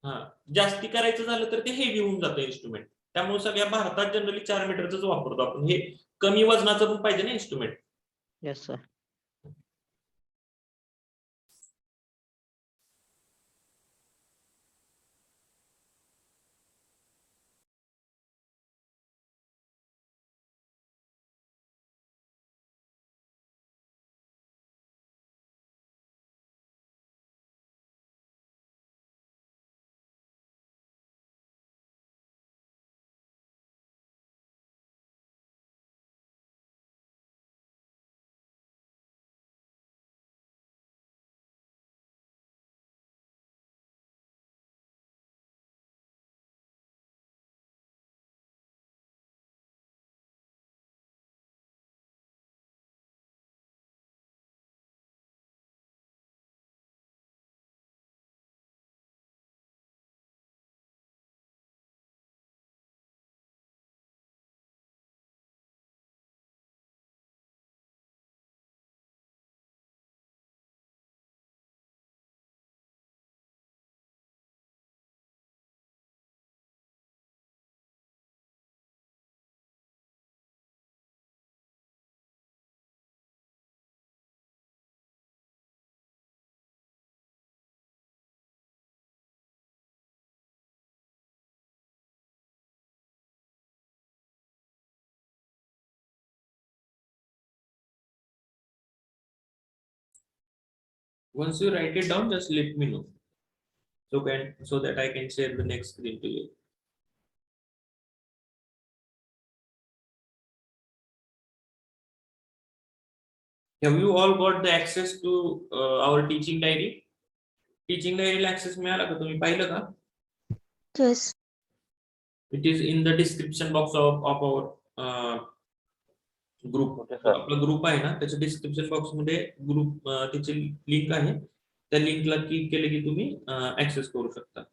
हा, जास्ती करायचं झालं तर ते हेवी होऊन जातं इन्स्ट्रुमेंट. त्यामुळे सगळ्या भारतात जनरली 4 मीटरच वापरतो आपण. हे कमी वजनाचं पण पाहिजे ना instrument. Yes sir. Once you write it down, just let me know so that I can share the next screen to you. Have you all got the access to our teaching diary? Teaching diary access मिळाला का, तुम्ही पाहिलं का? Yes. It is in the description box of our group. Okay sir. आपला group आहे ना त्याच्या description box मध्ये ग्रुप त्याची लिंक आहे. त्या लिंकला क्लिक केलं की तुम्ही ऍक्सेस करू शकता.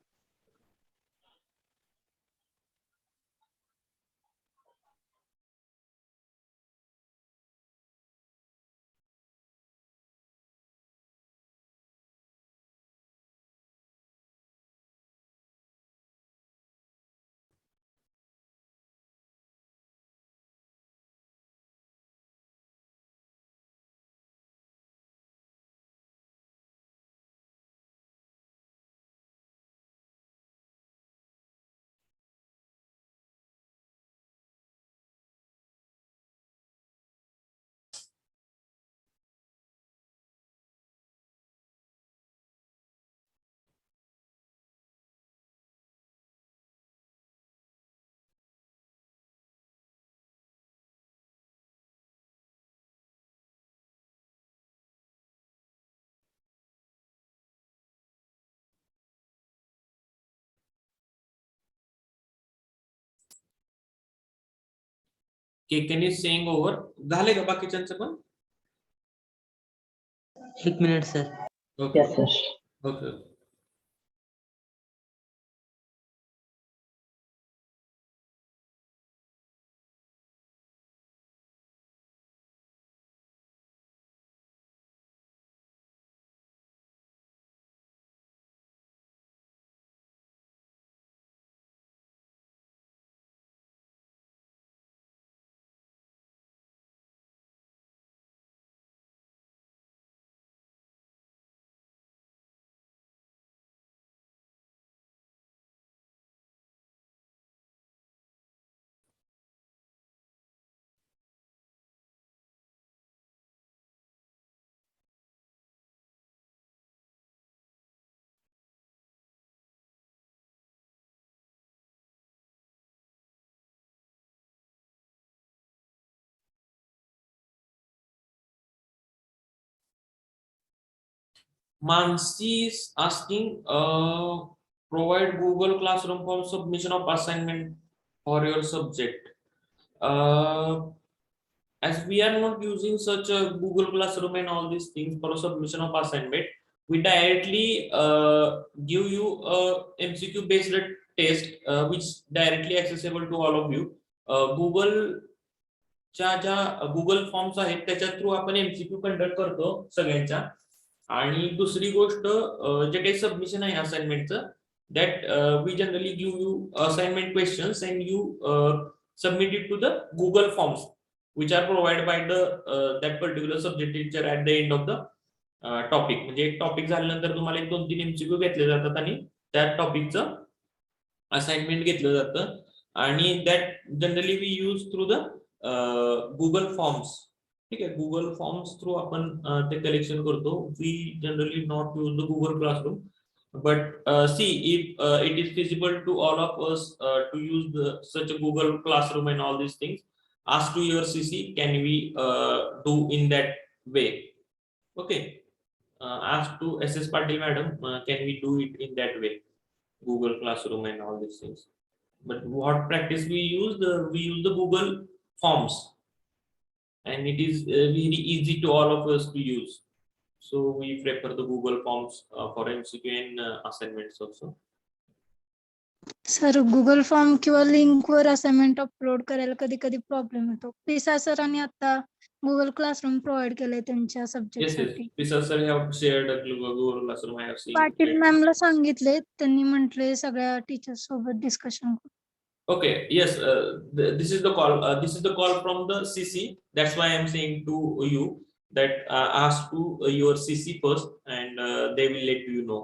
Kekan is saying over. झाले का बाकीच्यांचं पण? 1 minute sir. Okay okay. Mansi is asking, provide Google Classroom for submission of assignment for your subject. As we are not using such a Google Classroom and all these things for submission of assignment, we directly give you a MCQ based test, which directly accessible to all of you. Google ज्या Google forms आहेत त्याच्या through आपण MCQ conduct करतो सगळ्यांच्या. आणि दुसरी गोष्ट, जे काही सबमिशन आहे असाइनमेंटचं, that we generally give you assignment questions and you submit it to the Google forms which are provide by the that particular subject teacher at the end of the topic. म्हणजे एक topic झाल्यानंतर तुम्हाला 1-2-3 MCQ घेतले जातात आणि त्या टॉपिकचं assignment घेतलं जातं. आणि that generally we use through the Google forms. ठीक आहे, गुगल फॉर्म्स थ्रू आपण ते कलेक्शन करतो. We generally not use the Google classroom, but see if it is feasible to all of us to use such a Google Classroom and all these things, ask to your CC, can we do in that way? Okay, ask to SS Patil madam, can we do it in that way, Google Classroom and all these things. But what practice we use the Google forms, and it is very easy to all of us to use, so we prefer the Google forms for MCQ and assignments also. Sir Google form किंवा link वर assignment upload करायला कधी कधी problem येतो. पिसा सरांनी आता Google classroom provide केलंय त्यांच्या सब्जेक्ट Yes, साठी. Pisa sir have shared a Google Classroom. I have seen. Patil मॅमला सांगितले, त्यांनी म्हटले सगळ्या टीचर्स सोबत discussion. Okay, yes, this is the call. This is the call from the CC. That's why I'm saying to you that ask to your CC first, and they will let you know.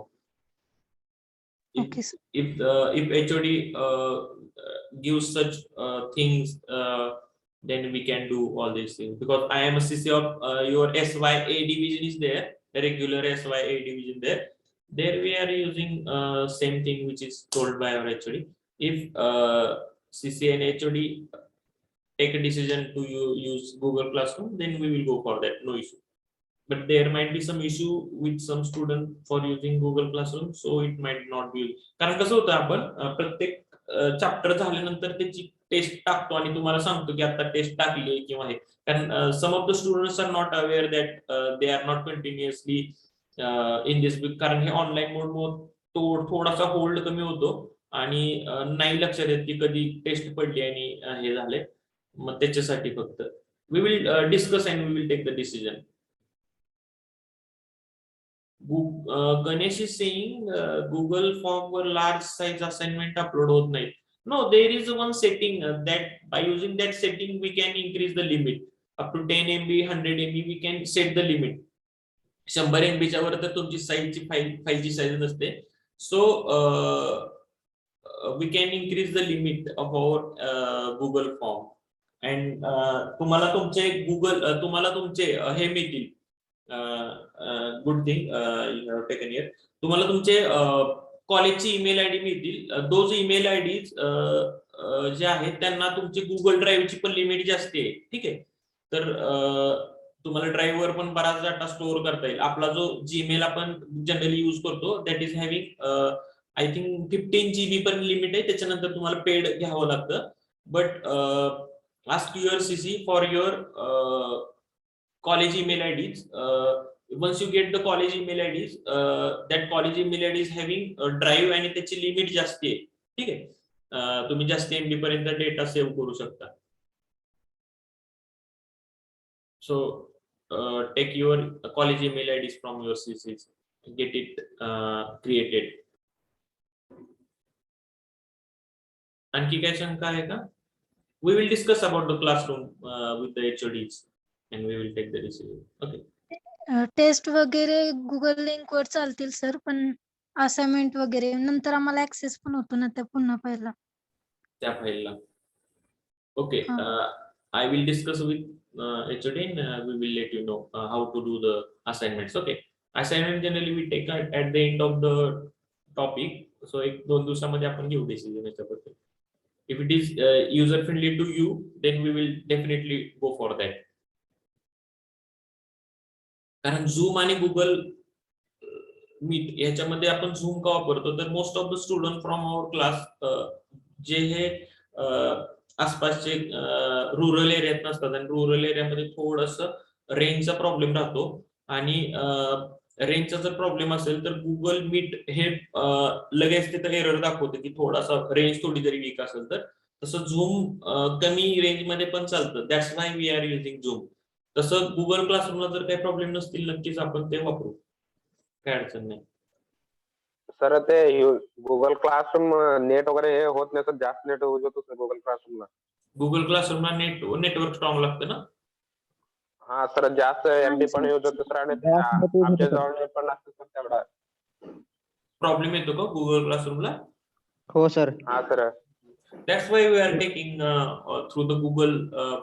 Okay, sir. If HOD gives such things, then we can do all these things. Because I am a CC of your SYA division is there, the regular SYA division there. There we are using same thing which is told by our HOD. If CC and HOD take a decision to use Google Classroom, then we will go for that, no issue. But there might be some issue with some student for using Google Classroom, so it might not be. कारण कसं होतं, आपण प्रत्येक chapter झाल्यानंतर त्याची test टाकतो आणि तुम्हाला सांगतो की आता टेस्ट टाकली किंवा हे. कारण some of the students are not aware that they are not continuously in this week. कारण हे ऑनलाईन मोड थोडासा होल्ड कमी होतो आणि नाही लक्षात येत की कधी टेस्ट पडली आणि हे झाले. मग त्याच्यासाठी फक्त we will discuss and we will take the decision. Ganesh is saying Google form वर large size assignment upload होत नाही. No, there is one setting that by using that setting we can increase the limit up to 10 MB, 100 MB. We can set the limit. 100 MB च्या वर तर तुमची साईजची फाईलची size नसते. So we can increase the limit of our Google form. And तुम्हाला तुमचे हे मिळतील. Good thing you have taken here. तुम्हाला तुमचे कॉलेजची ईमेल आयडी मिळतील. दोज ईमेल आयडीज जे आहेत त्यांना तुमची गुगल ड्राईव्हची पण लिमिट जास्त आहे. ठीक आहे, तर तुम्हाला ड्राईव्हवर पण बराच डाटा स्टोअर करता येईल. आपला जो जीमेल आपण जनरली यूज करतो that is having I think 15 GB पण लिमिट आहे. त्याच्यानंतर तुम्हाला पेड घ्यावं लागतं. But ask your CC for your college email IDs. Once you get the college email IDs, that college email ID is having a drive आणि त्याची limit जास्ती आहे. ठीक आहे, तुम्ही जास्त MB पर्यंत डेटा सेव्ह करू शकता. So take your college email IDs from your CCs, get it created. आणखी काय शंका आहे का? We will discuss about the classroom with the HODs and we will take the decision. Okay. Test वगैरे Google link वर चालतील sir, पण assignment वगैरे नंतर आम्हाला ऍक्सेस पण होतो ना त्या पुन्हा पाहिला. त्या फाईलला. Okay. हा. I will discuss with HOD and we will let you know how to do the assignments. Okay. Assignment generally we take at the end of the topic. So 1-2 दिवसामध्ये आपण घेऊ डिसिजन याच्याबद्दल. If it is user friendly to you, then we will definitely go for that. कारण Zoom आणि Google Meet याच्यामध्ये आपण Zoom का वापरतो, तर most of the student from our class जे हे आसपासचे रुरल एरियात नसतात आणि रुरल एरियामध्ये थोडंसं रेंजचा प्रॉब्लेम राहतो आणि रेंजचा जर प्रॉब्लेम असेल तर गुगल मीट हे लगेच तिथं एरर दाखवते की थोडासा रेंज थोडी जरी वीक असेल तर. तसं झूम कमी रेंज मध्ये पण चालतं. That's why we are using Zoom. तसं गुगल क्लासरूमला जर काही प्रॉब्लेम नसतील नक्कीच आपण ते वापरू, काय अडचण नाही. सर ते गुगल क्लासरूम नेट वगैरे हे होत नाही सर, जास्त नेट यूज होतो सर गुगल क्लासरूमला. गुगल क्लासरूमला नेटवर्क स्ट्रॉंग लागतं ना. हा सर, जास्त MB पण यूज होतो सर आणि आमच्या जवळ नेट पण लागतं सर तेवढा. प्रॉब्लेम येतो का गुगल क्लासरूमला? हो सर. हा sir. That's why we are taking through the Google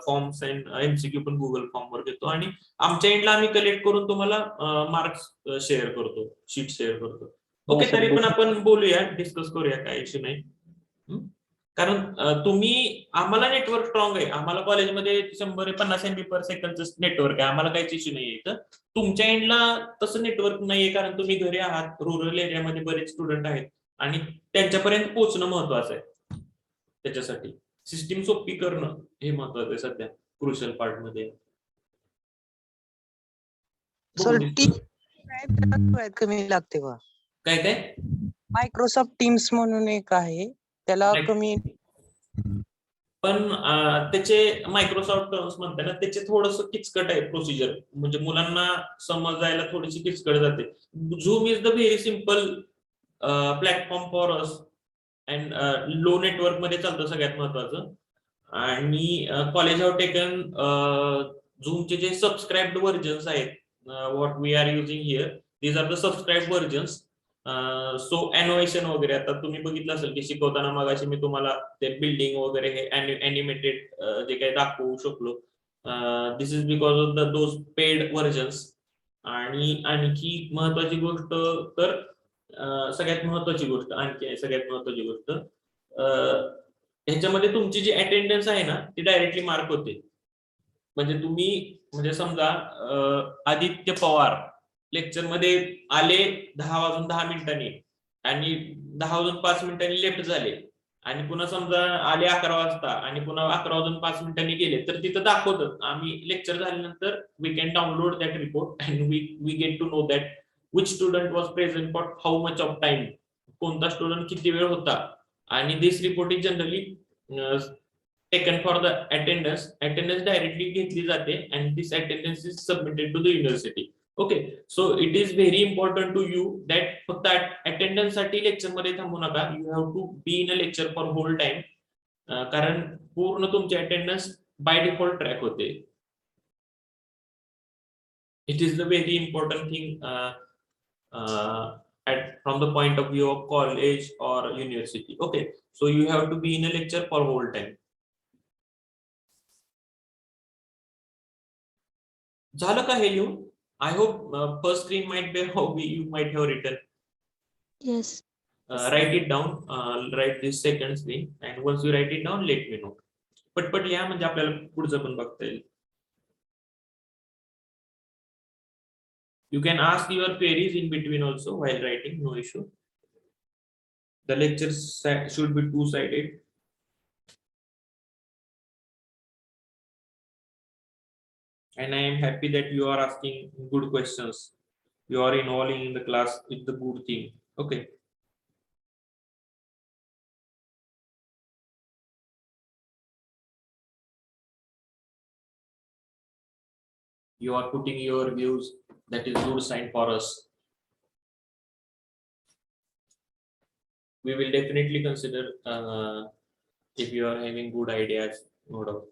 forms and MCQ पण Google फॉर्म वर घेतो आणि आमच्या एंडला आम्ही कलेक्ट करून तुम्हाला मार्क्स शेअर करतो, शीट शेअर करतो. ओके, तरी पण आपण बोलूया, डिस्कस करूया, काय इश्यू नाही. कारण तुम्ही आम्हाला नेटवर्क स्ट्रॉंग आहे, आम्हाला कॉलेजमध्ये 150 MB पर सेकंडचं नेटवर्क आहे, आम्हाला काहीच इश्यू नाहीये. तर तुमच्या एंडला तसं नेटवर्क नाहीये कारण तुम्ही घरी आहात, रुरल एरियामध्ये बरेच स्टुडंट आहेत आणि त्यांच्यापर्यंत पोहोचणं महत्वाचं आहे. त्याच्यासाठी सिस्टीम सोपी करणं हे महत्वाचं आहे सध्या क्रुशियल पार्ट मध्ये. सर कमी लागते का? काय काय मायक्रोसॉफ्ट टीम्स म्हणून एक आहे, त्याला कमी पण त्याचे मायक्रोसॉफ्ट टर्म्स म्हणतात ना, त्याचे थोडस किचकट आहे प्रोसिजर, म्हणजे मुलांना समजायला थोडीशी किचकट जाते. Zoom is the very simple platform for us and low network मध्ये चालतं सगळ्यात महत्वाचं. आणि कॉलेज हॅव टेकन झूमचे जे सबस्क्राईब्ड व्हर्जन्स आहेत, what we are using here, these are the subscribe versions. So animation वगैरे आता तुम्ही बघितलं असेल की शिकवताना मगाशी मी तुम्हाला ते बिल्डिंग वगैरे हे अॅनिमेटेड जे काही दाखवू शकलो, this is because of the those paid versions. आणि आणखी महत्वाची गोष्ट तर सगळ्यात महत्वाची गोष्ट ह्याच्यामध्ये तुमची जी अटेंडन्स आहे ना ती डायरेक्टली मार्क होते. म्हणजे तुम्ही म्हणजे समजा आदित्य पवार लेक्चर मध्ये आले 10:10 आणि 10:05 लेफ्ट झाले आणि पुन्हा समजा आले 11 वाजता आणि पुन्हा 11:05 गेले, तर तिथं दाखवतं आम्ही लेक्चर झाल्यानंतर we can download that report and we get to know that which student was present for how much of time, कोणता स्टुडंट किती वेळ होता. आणि this report is generally taken for the attendance directly घेतली जाते and this attendance is submitted to the university. Okay, so it is very important to you that फक्त attendance साठी lecture मध्ये थांबू नका, you have to be in a lecture for whole time, कारण पूर्ण तुमची अटेंडन्स बाय डिफॉल्ट ट्रॅक होते. It is the very important thing from the point of view of college or university. Okay, so you have to be in a lecture for whole time. झालं का हे लिहून? I hope first screen might be how you might have written. Yes. Write it down, write this second screen, and once you write it down let me know. पटपट लिहा म्हणजे आपल्याला पुढचं पण बघता येईल. You can ask your queries in between also while writing, no issue. The lecture should be two-sided. and I am happy that you are asking good questions. You are involving in the class with the good thing. Okay. You are putting your views. That is good sign for us. We will definitely consider if you are having good ideas, no doubt.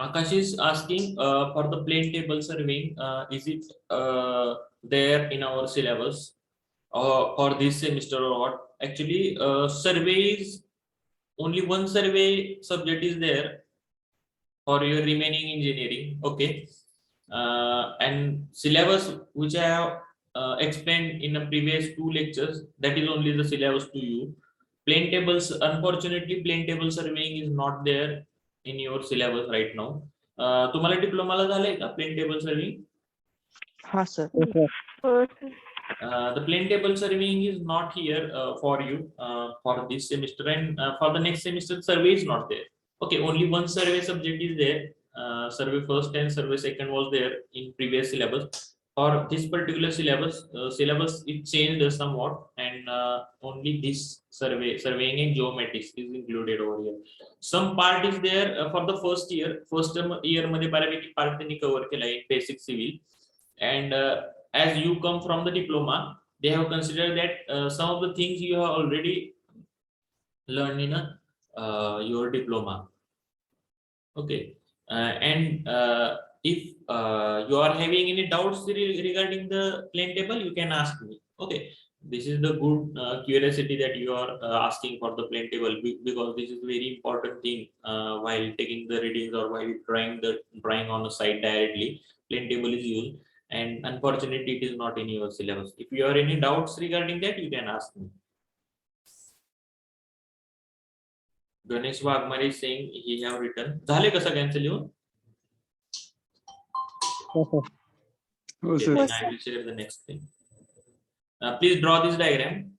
Akash is asking for the plain table surveying. Is it there in our syllabus for this semester or what? Actually, survey is only one survey subject is there for your remaining engineering. Okay, and syllabus which I have explained in the previous 2 lectures, that is only the syllabus to you. Plain tables, unfortunately, plain table surveying is not there in your syllabus right now. तुम्हाला डिप्लोमाला झालंय का plane table serving? हा sir. हो sir. The plane table surveying is not here for you for this semester, and for the next semester survey is not there. Okay, only one survey subject is there. Survey first and survey second was there in previous syllabus. For this particular syllabus it changed somewhat, and only this surveying and geomatics is included over here. Some part is there for the first year मध्ये बऱ्यापैकी part त्यांनी cover केलाय basic civil, and as you come from the diploma, they have considered that some of the things you have already learned in your diploma. Okay, and if you are having any doubts regarding the plane table, you can ask me. Okay, this is the good curiosity that you are asking for the plane table, because this is very important thing while taking the readings or while drawing on the site directly. Plane table is used, and unfortunately it is not in your syllabus. If you have any doubts regarding that, you can ask me. Ganesh Wagmare is saying he have written. झाले का सगळ्यांचं लिहून? Okay, then I will share the next thing. Please draw this diagram.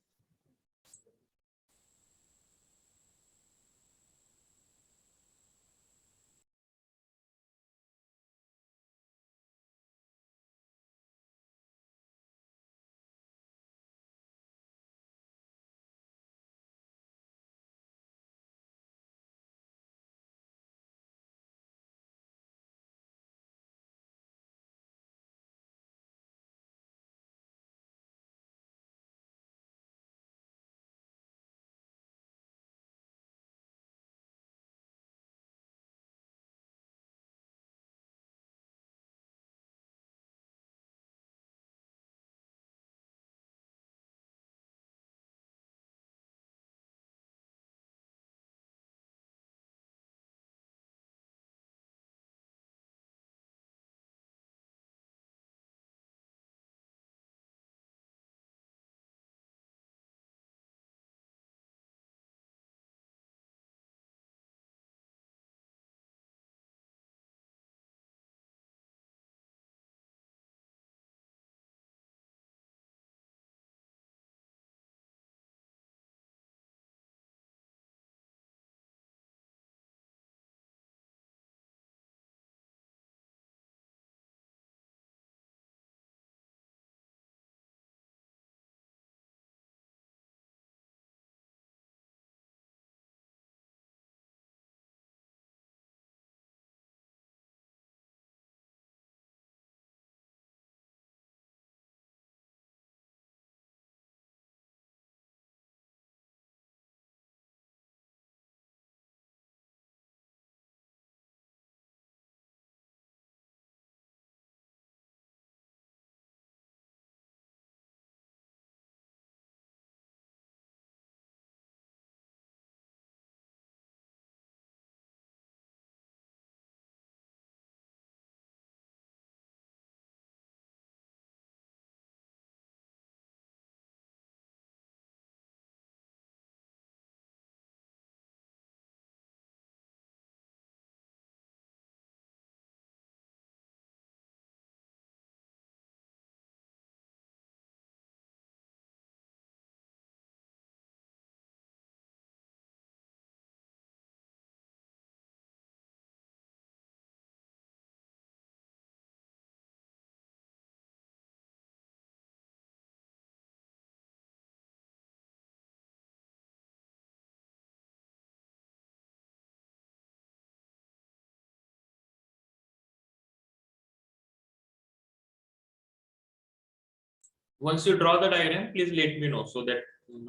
Once you draw the diagram, please let me know so that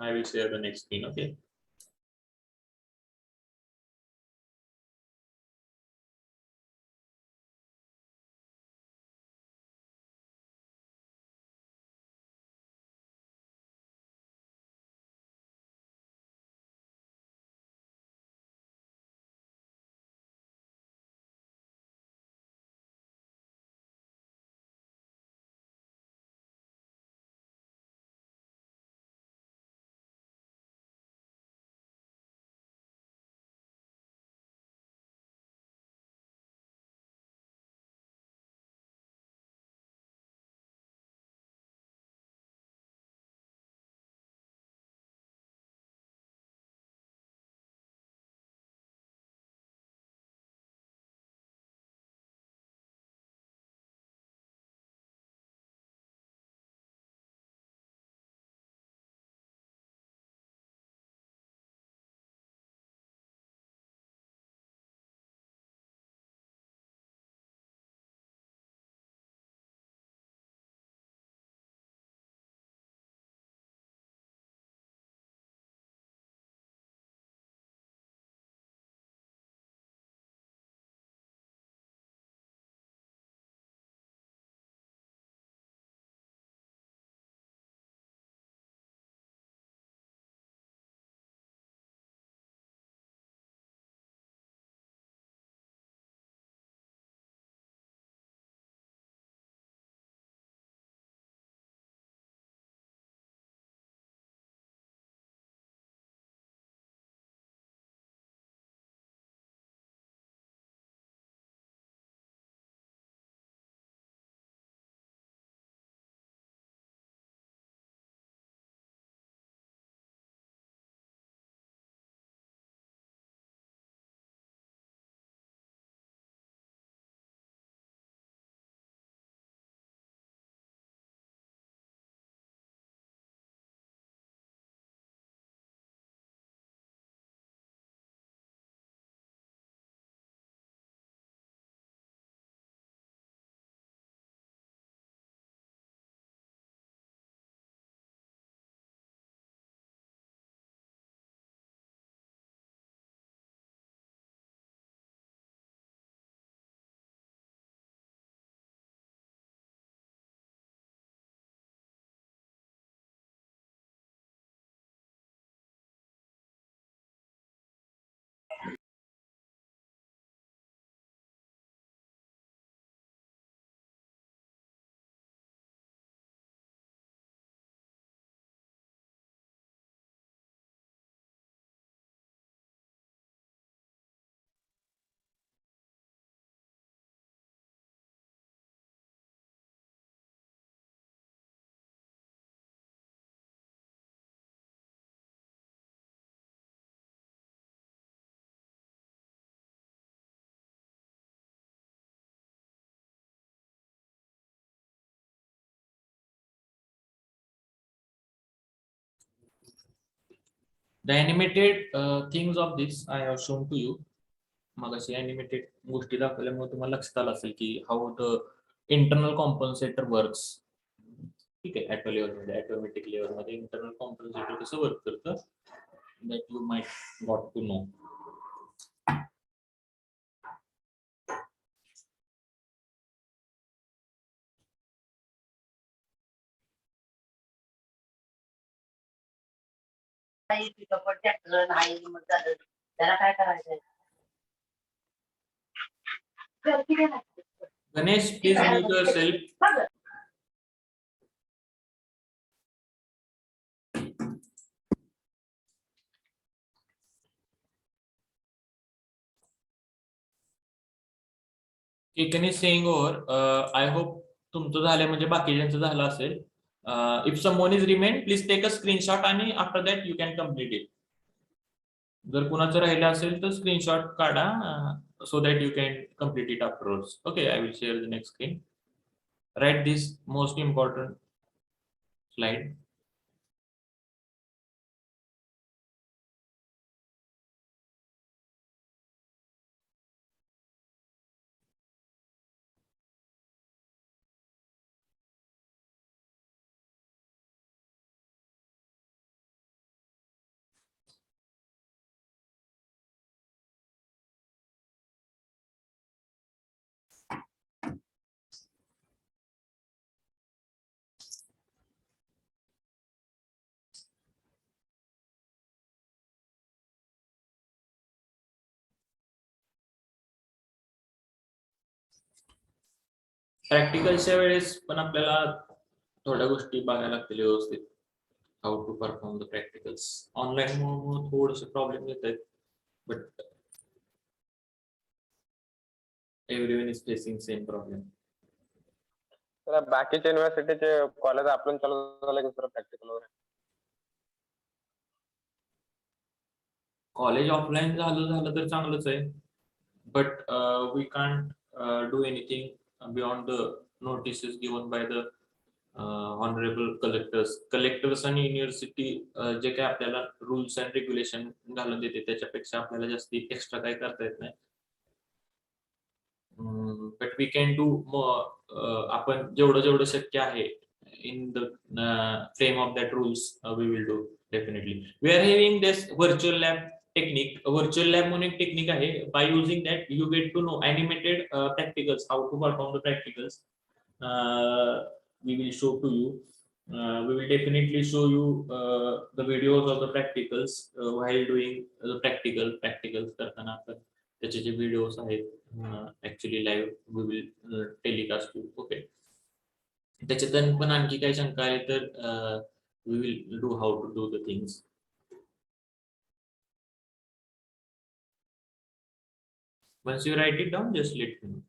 I will share the next screen. Okay. The animated things of this I have shown to you. मग अशी animated गोष्टी दाखवल्यामुळे तुम्हाला लक्षात आलं असेल की how the internal compensator works. ठीक आहे, auto लेवलमध्ये ऑटोमॅटिक लेवलमध्ये इंटरनल कॉम्पन्सेटर कसं वर्क करतं, that you might got to know. त्याला काय करायचंय? Ganesh, please mute yourself. Ketan is saying over. I hope तुमचं झालं म्हणजे बाकीच्यांचं झालं असेल. If someone is remained, please take a screenshot आणि after that you can complete it. जर कुणाचं राहिलं असेल तर स्क्रीनशॉट काढा so that you can complete it afterwards. Okay, I will share the next screen. Write this most important slide. प्रॅक्टिकलच्या वेळेस पण आपल्याला थोड्या गोष्टी बघायला लागतील व्यवस्थित. How to perform the practicals. Online मुळे थोडेसे प्रॉब्लेम येत आहेत, but everyone is facing same problem. तर बाकीच्या युनिव्हर्सिटीचे कॉलेज आपण चालू झालं की सर प्रॅक्टिकल वगैरे? कॉलेज ऑफलाईन झालं तर चांगलंच आहे, but we can't do anything beyond the notices given by the honourable collectors आणि युनिव्हर्सिटी जे काय आपल्याला रूल्स अँड रेग्युलेशन घालून देते त्याच्यापेक्षा आपल्याला जास्ती एक्स्ट्रा काही करता येत नाही. बट वी कॅन डू आपण जेवढं शक्य आहे in the frame of that rules we will do definitely. We are having this virtual lab technique. A virtual lab म्हणून एक टेक्निक आहे. By using that you get to know animated practicals, how to perform the practicals. We will show to you. We will definitely show you the videos of the practicals while doing the practicals करताना आपण त्याचे जे videos आहेत actually live we will telecast you. Okay. त्याच्यात पण आणखी काही शंका आहे तर we will do how to do the things. Once you write it down, just let me know.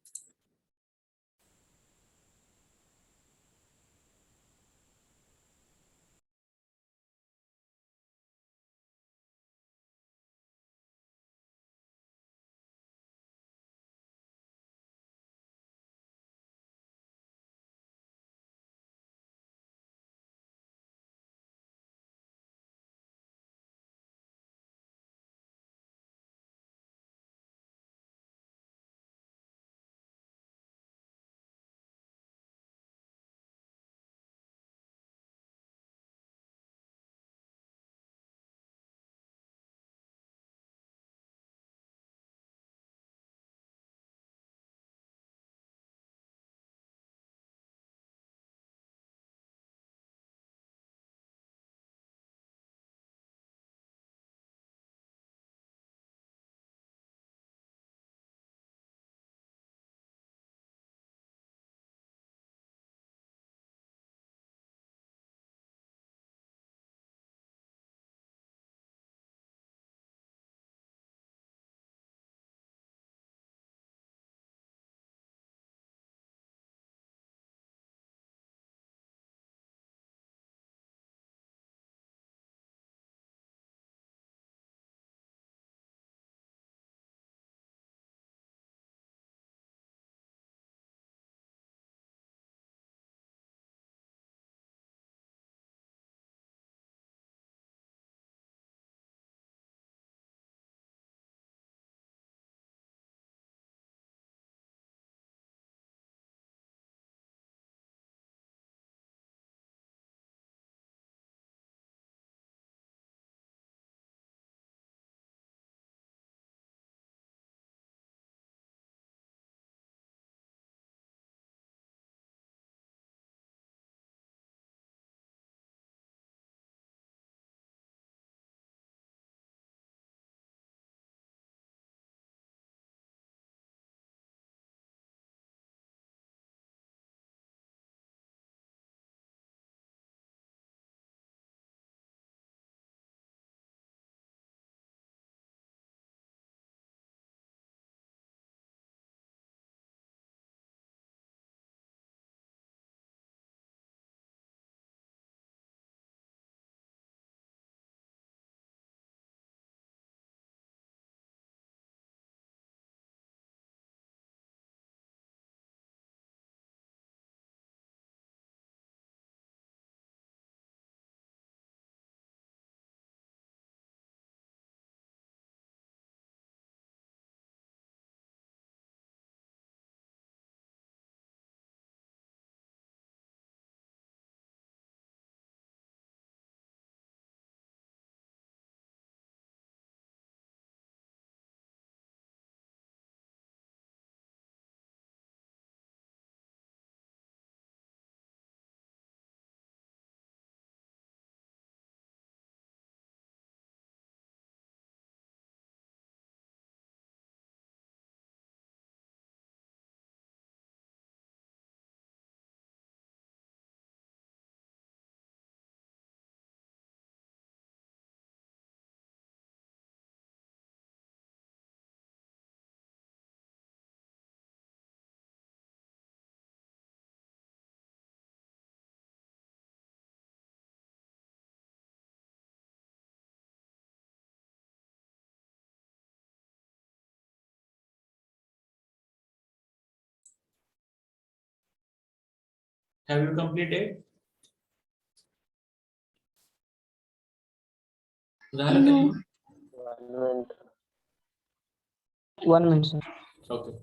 Have you completed? झालं का No. नाही? 1 minute. 1 minute, sir. Okay.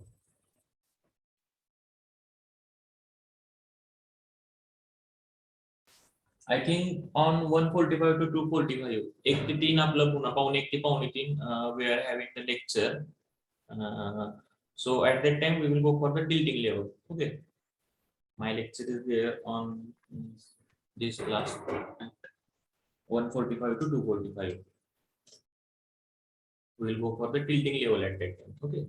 I think on 1:45 to 2:45, 1 ते 3 आपलं पुन्हा पावणे 1 ते पावणे 3 we are having the lecture. So at that time we will go for the tilting level. Okay. My lecture is there on this class at 1:45 to 2:45. We will go for the tilting level at that time. Okay.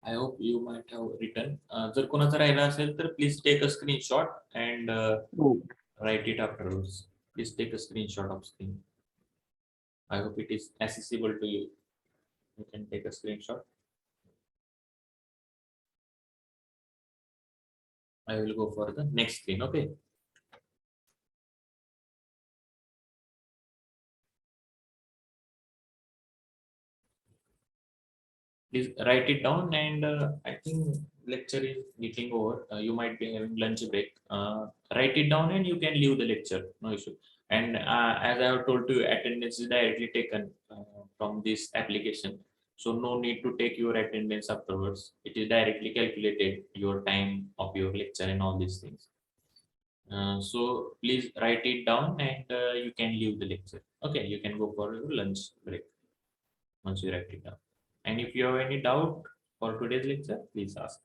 I hope you might have written. जर कोणाचं राहिला असेल तर please take a screenshot and write it afterwards. Please take a screenshot of screen. I hope it is accessible to you. You can take a screenshot. I will go for the next screen. Okay. Please write it down, and I think lecture is getting over. You might be having lunch break. Write it down and you can leave the lecture, no issue. And as I have told you, attendance is directly taken from this application, so no need to take your attendance afterwards. It is directly calculated your time of your lecture and all these things. So please write it down, and you can leave the lecture. Okay, you can go for your lunch break once you write it down. And if you have any doubt for today's lecture, please ask.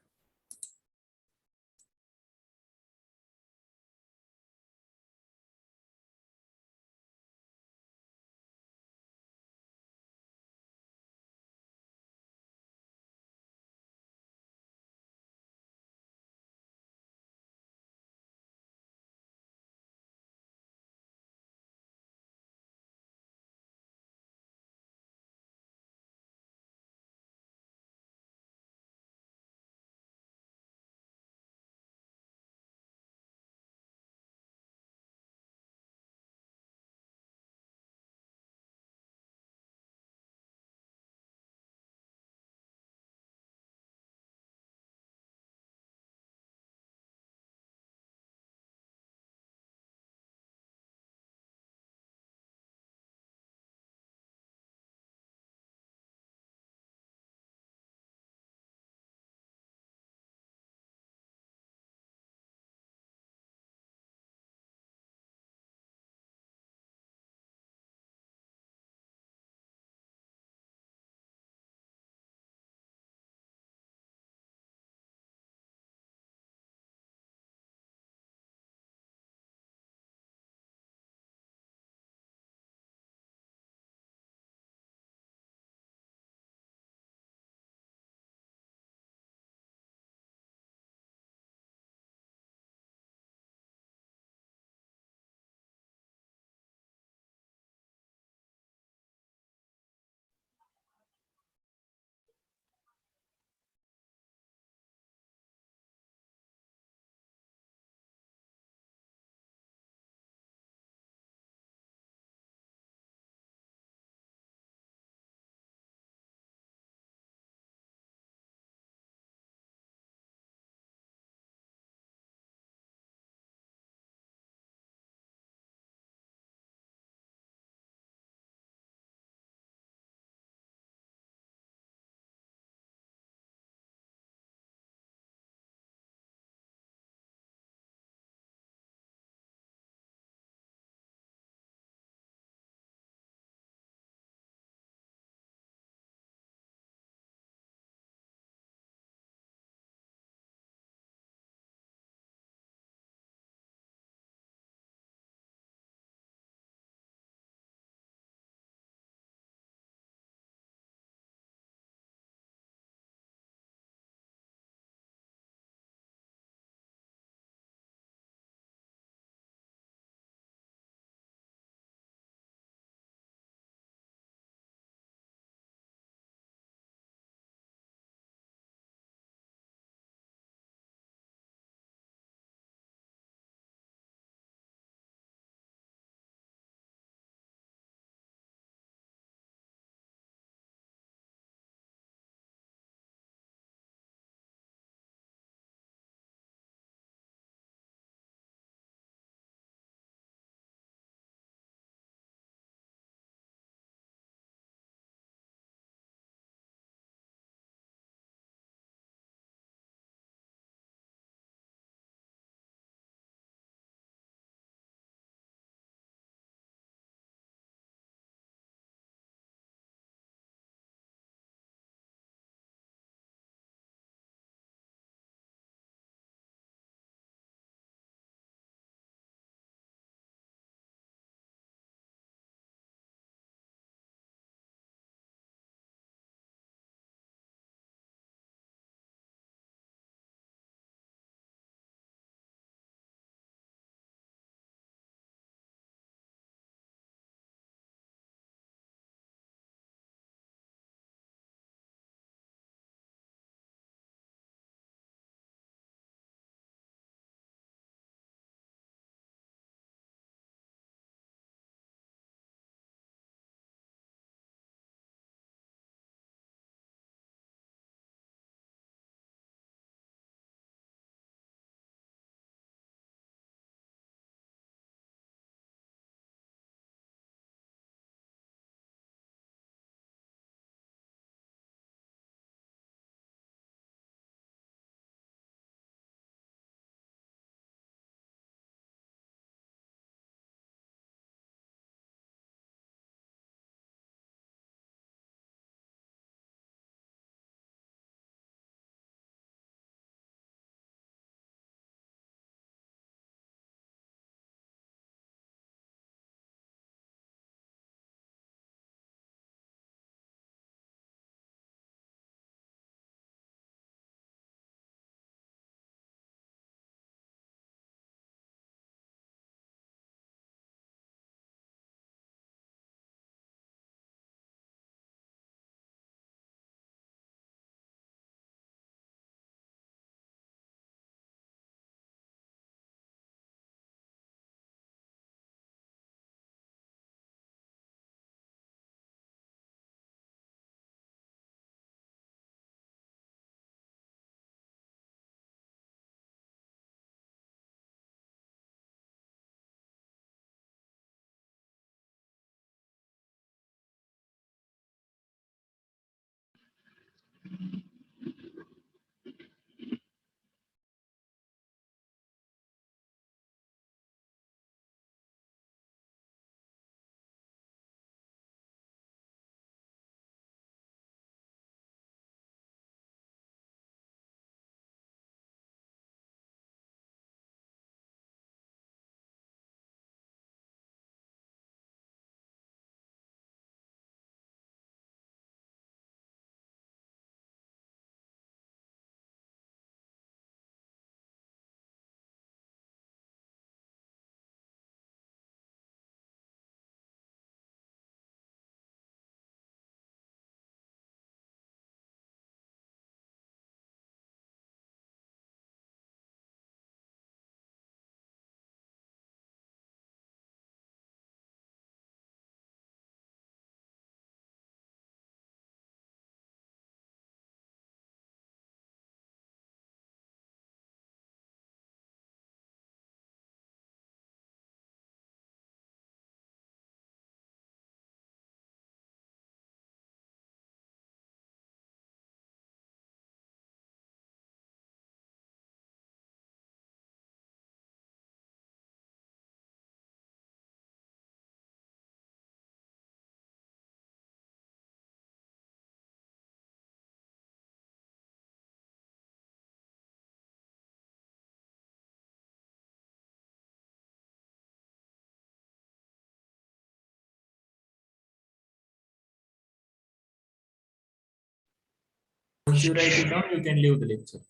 Once you write it down, you can leave the lecture.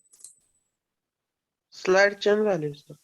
Slide change झाली sir.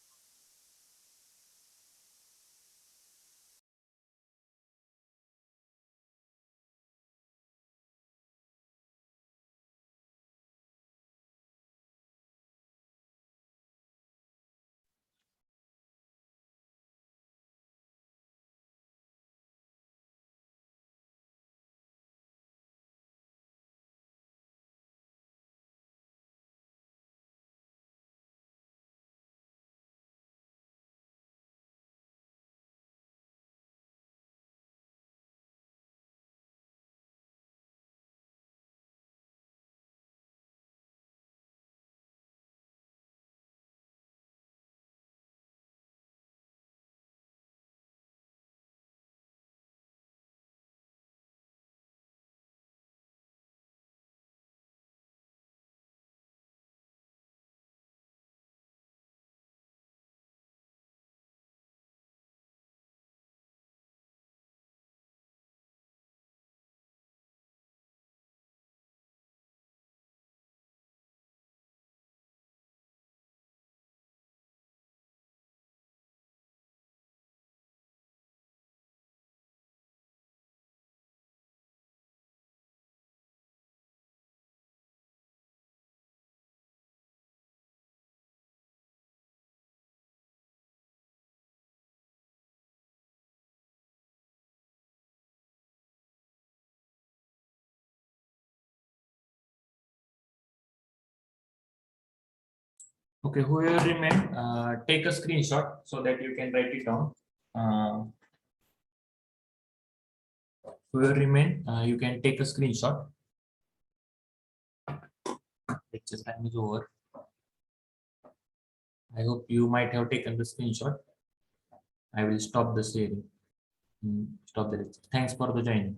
Okay, whoever remain, take a screenshot so that you can write it down. Whoever remain, you can take a screenshot. Lecture time is over. I hope you might have taken the screenshot. I will stop the sharing. Stop the lecture. Thanks for the joining.